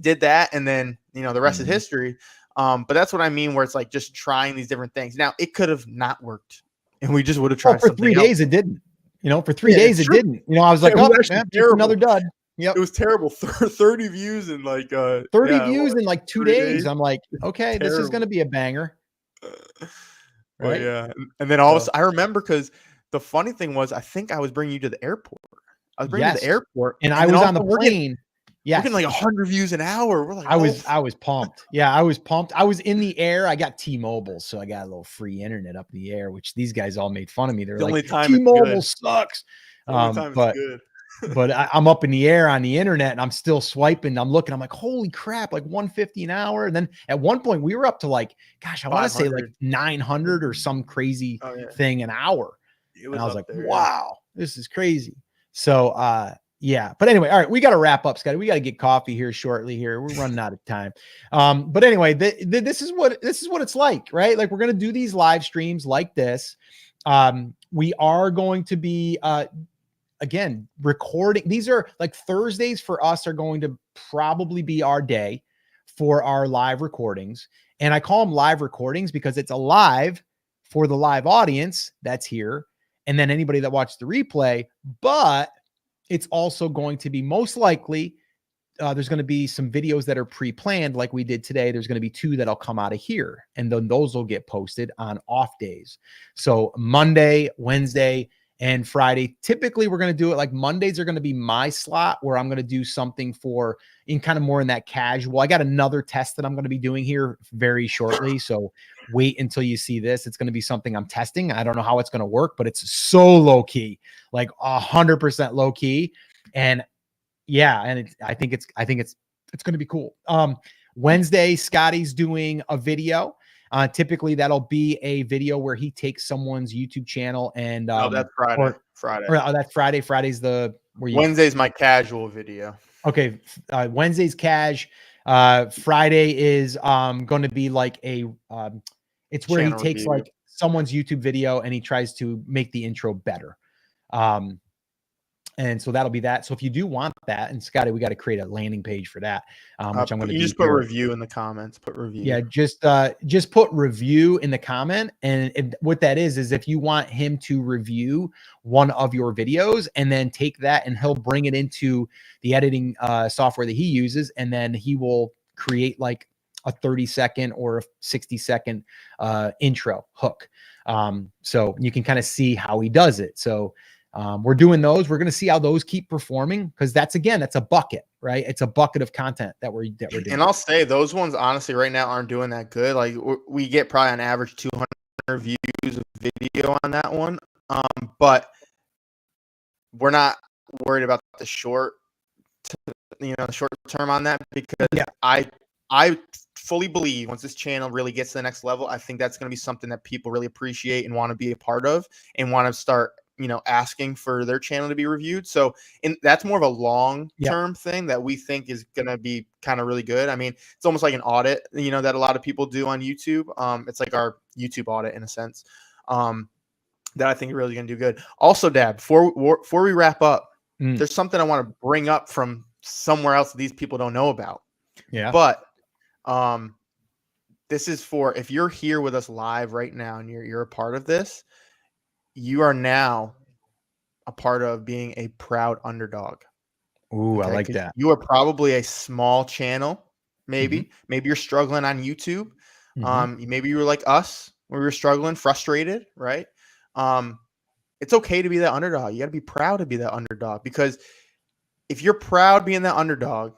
Did that, and then the rest is history. But that's what I mean, where it's like just trying these different things. Now it could have not worked, and we just would have tried. For 3 days, it didn't. For 3 days, it didn't. I was like, just another dud. Yep. It was terrible. 30 views in like 30 views in like 2 days. I'm like, okay, this is going to be a banger. Right? Yeah. And then all of a sudden, I remember, because the funny thing was, I think I was bringing you to the airport. I was bringing you to the airport, and I was on the plane. We're getting like 100 views an hour. We're like, I was pumped. Yeah, I was pumped. I was in the air. I got T-Mobile, so I got a little free internet up in the air, which these guys all made fun of me. They're like, T-Mobile sucks. Overtime is But good. I'm up in the air on the internet and I'm still swiping. I'm looking, I'm like, holy crap, like 150 an hour. And then at one point we were up to like, gosh, I want to say like 900 or some crazy thing an hour. It was And I was up like, there, wow, this is crazy. So, yeah, but anyway, all right, we got to wrap up, Scotty. We got to get coffee here shortly here. We're running out of time. But anyway, this is what it's like, right? Like we're going to do these live streams like this. We are going to be, again, recording. These are like Thursdays for us are going to probably be our day for our live recordings. And I call them live recordings because it's a live for the live audience that's here. And then anybody that watched the replay, but it's also going to be most likely, there's going to be some videos that are pre-planned like we did today. There's going to be 2 that'll come out of here. And then those will get posted on off days. So Monday, Wednesday, and Friday. Typically, we're going to do it like Mondays are going to be my slot where I'm going to do something for in kind of more in that casual. I got another test that I'm going to be doing here very shortly. So wait until you see this. It's going to be something I'm testing. I don't know how it's going to work, but it's so low key, like 100% low key. And yeah, and I think it's going to be cool. Wednesday, Scotty's doing a video. Typically that'll be a video where he takes someone's YouTube channel and that's Friday. That's Friday. Friday's the where you Wednesday's my casual video. Okay. Wednesday's cash. Friday is going to be like a it's where Channel he takes review. like someone's YouTube video and he tries to make the intro better. And so that'll be that. So if you do want that, and Scotty, we got to create a landing page for that, which I'm going to just put review in the comments. Put review. Yeah, just put review in the comment. And what that is if you want him to review one of your videos and then take that and he'll bring it into the editing software that he uses. And then he will create like a 30-second or a 60-second intro hook. So you can kind of see how he does it. So we're doing those. We're going to see how those keep performing because that's a bucket, right? It's a bucket of content that we're doing. And I'll say those ones honestly right now aren't doing that good. Like we get probably on average 200 views of video on that one. But we're not worried about the short term on that because I fully believe once this channel really gets to the next level, I think that's going to be something that people really appreciate and want to be a part of and want to start asking for their channel to be reviewed. So that's more of a long-term thing that we think is going to be kind of really good. I mean, it's almost like an audit, that a lot of people do on YouTube. It's like our YouTube audit in a sense, that I think is really going to do good. Also, Dad, before we wrap up, there's something I want to bring up from somewhere else that these people don't know about. Yeah. But this is for if you're here with us live right now and you're a part of this, you are now a part of being a proud underdog. Ooh, I like that. You are probably a small channel. Maybe you're struggling on YouTube. Maybe you were like us where we were struggling, frustrated, right? It's okay to be that underdog. You got to be proud to be that underdog because if you're proud being that underdog,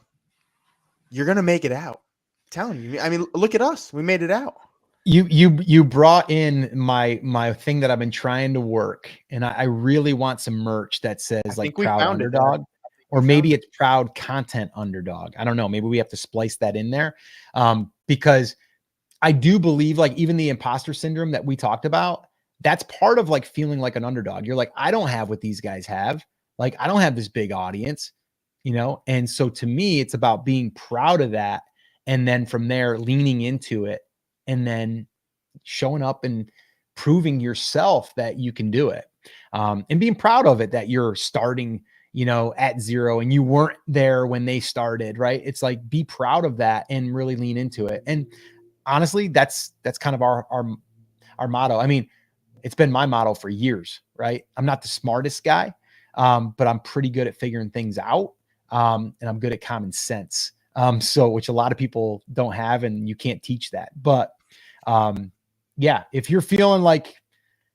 you're going to make it out. I'm telling you. I mean, look at us. We made it out. You brought in my thing that I've been trying to work, and I really want some merch that says like proud underdog, or maybe it's proud content underdog. I don't know. Maybe we have to splice that in there, because I do believe like even the imposter syndrome that we talked about, that's part of like feeling like an underdog. You're like, I don't have what these guys have. Like, I don't have this big audience, And so to me, it's about being proud of that. And then from there, leaning into it. And then showing up and proving yourself that you can do it, and being proud of it, that you're starting, at zero and you weren't there when they started, right? It's like, be proud of that and really lean into it. And honestly, that's kind of our motto. I mean, it's been my motto for years, right? I'm not the smartest guy, but I'm pretty good at figuring things out. And I'm good at common sense. So which a lot of people don't have, and you can't teach that. But yeah, if you're feeling like,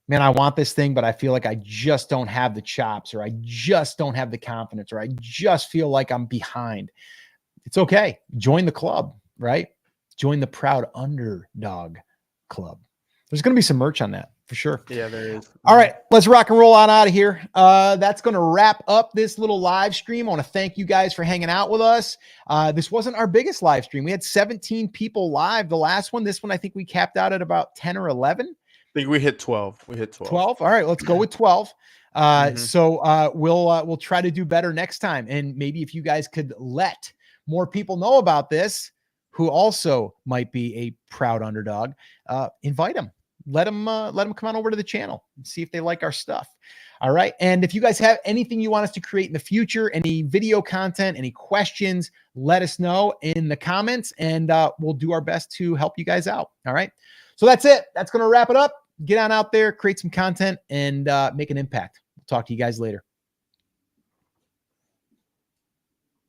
man, I want this thing, but I feel like I just don't have the chops, or I just don't have the confidence, or I just feel like I'm behind, it's okay. Join the club, right? Join the Proud Underdog Club. There's going to be some merch on that for sure. Yeah, there is. All right, let's rock and roll on out of here. That's going to wrap up this little live stream. I want to thank you guys for hanging out with us. This wasn't our biggest live stream. We had 17 people live. The last one, this one, I think we capped out at about 10 or 11. I think we hit 12. We hit 12. 12. All right, let's go with 12. So we'll try to do better next time. And maybe if you guys could let more people know about this, who also might be a proud underdog, invite them. Let them come on over to the channel and see if they like our stuff. All right. And if you guys have anything you want us to create in the future, any video content, any questions, let us know in the comments, and we'll do our best to help you guys out. All right. So that's it. That's going to wrap it up. Get on out there, create some content, and make an impact. We'll talk to you guys later.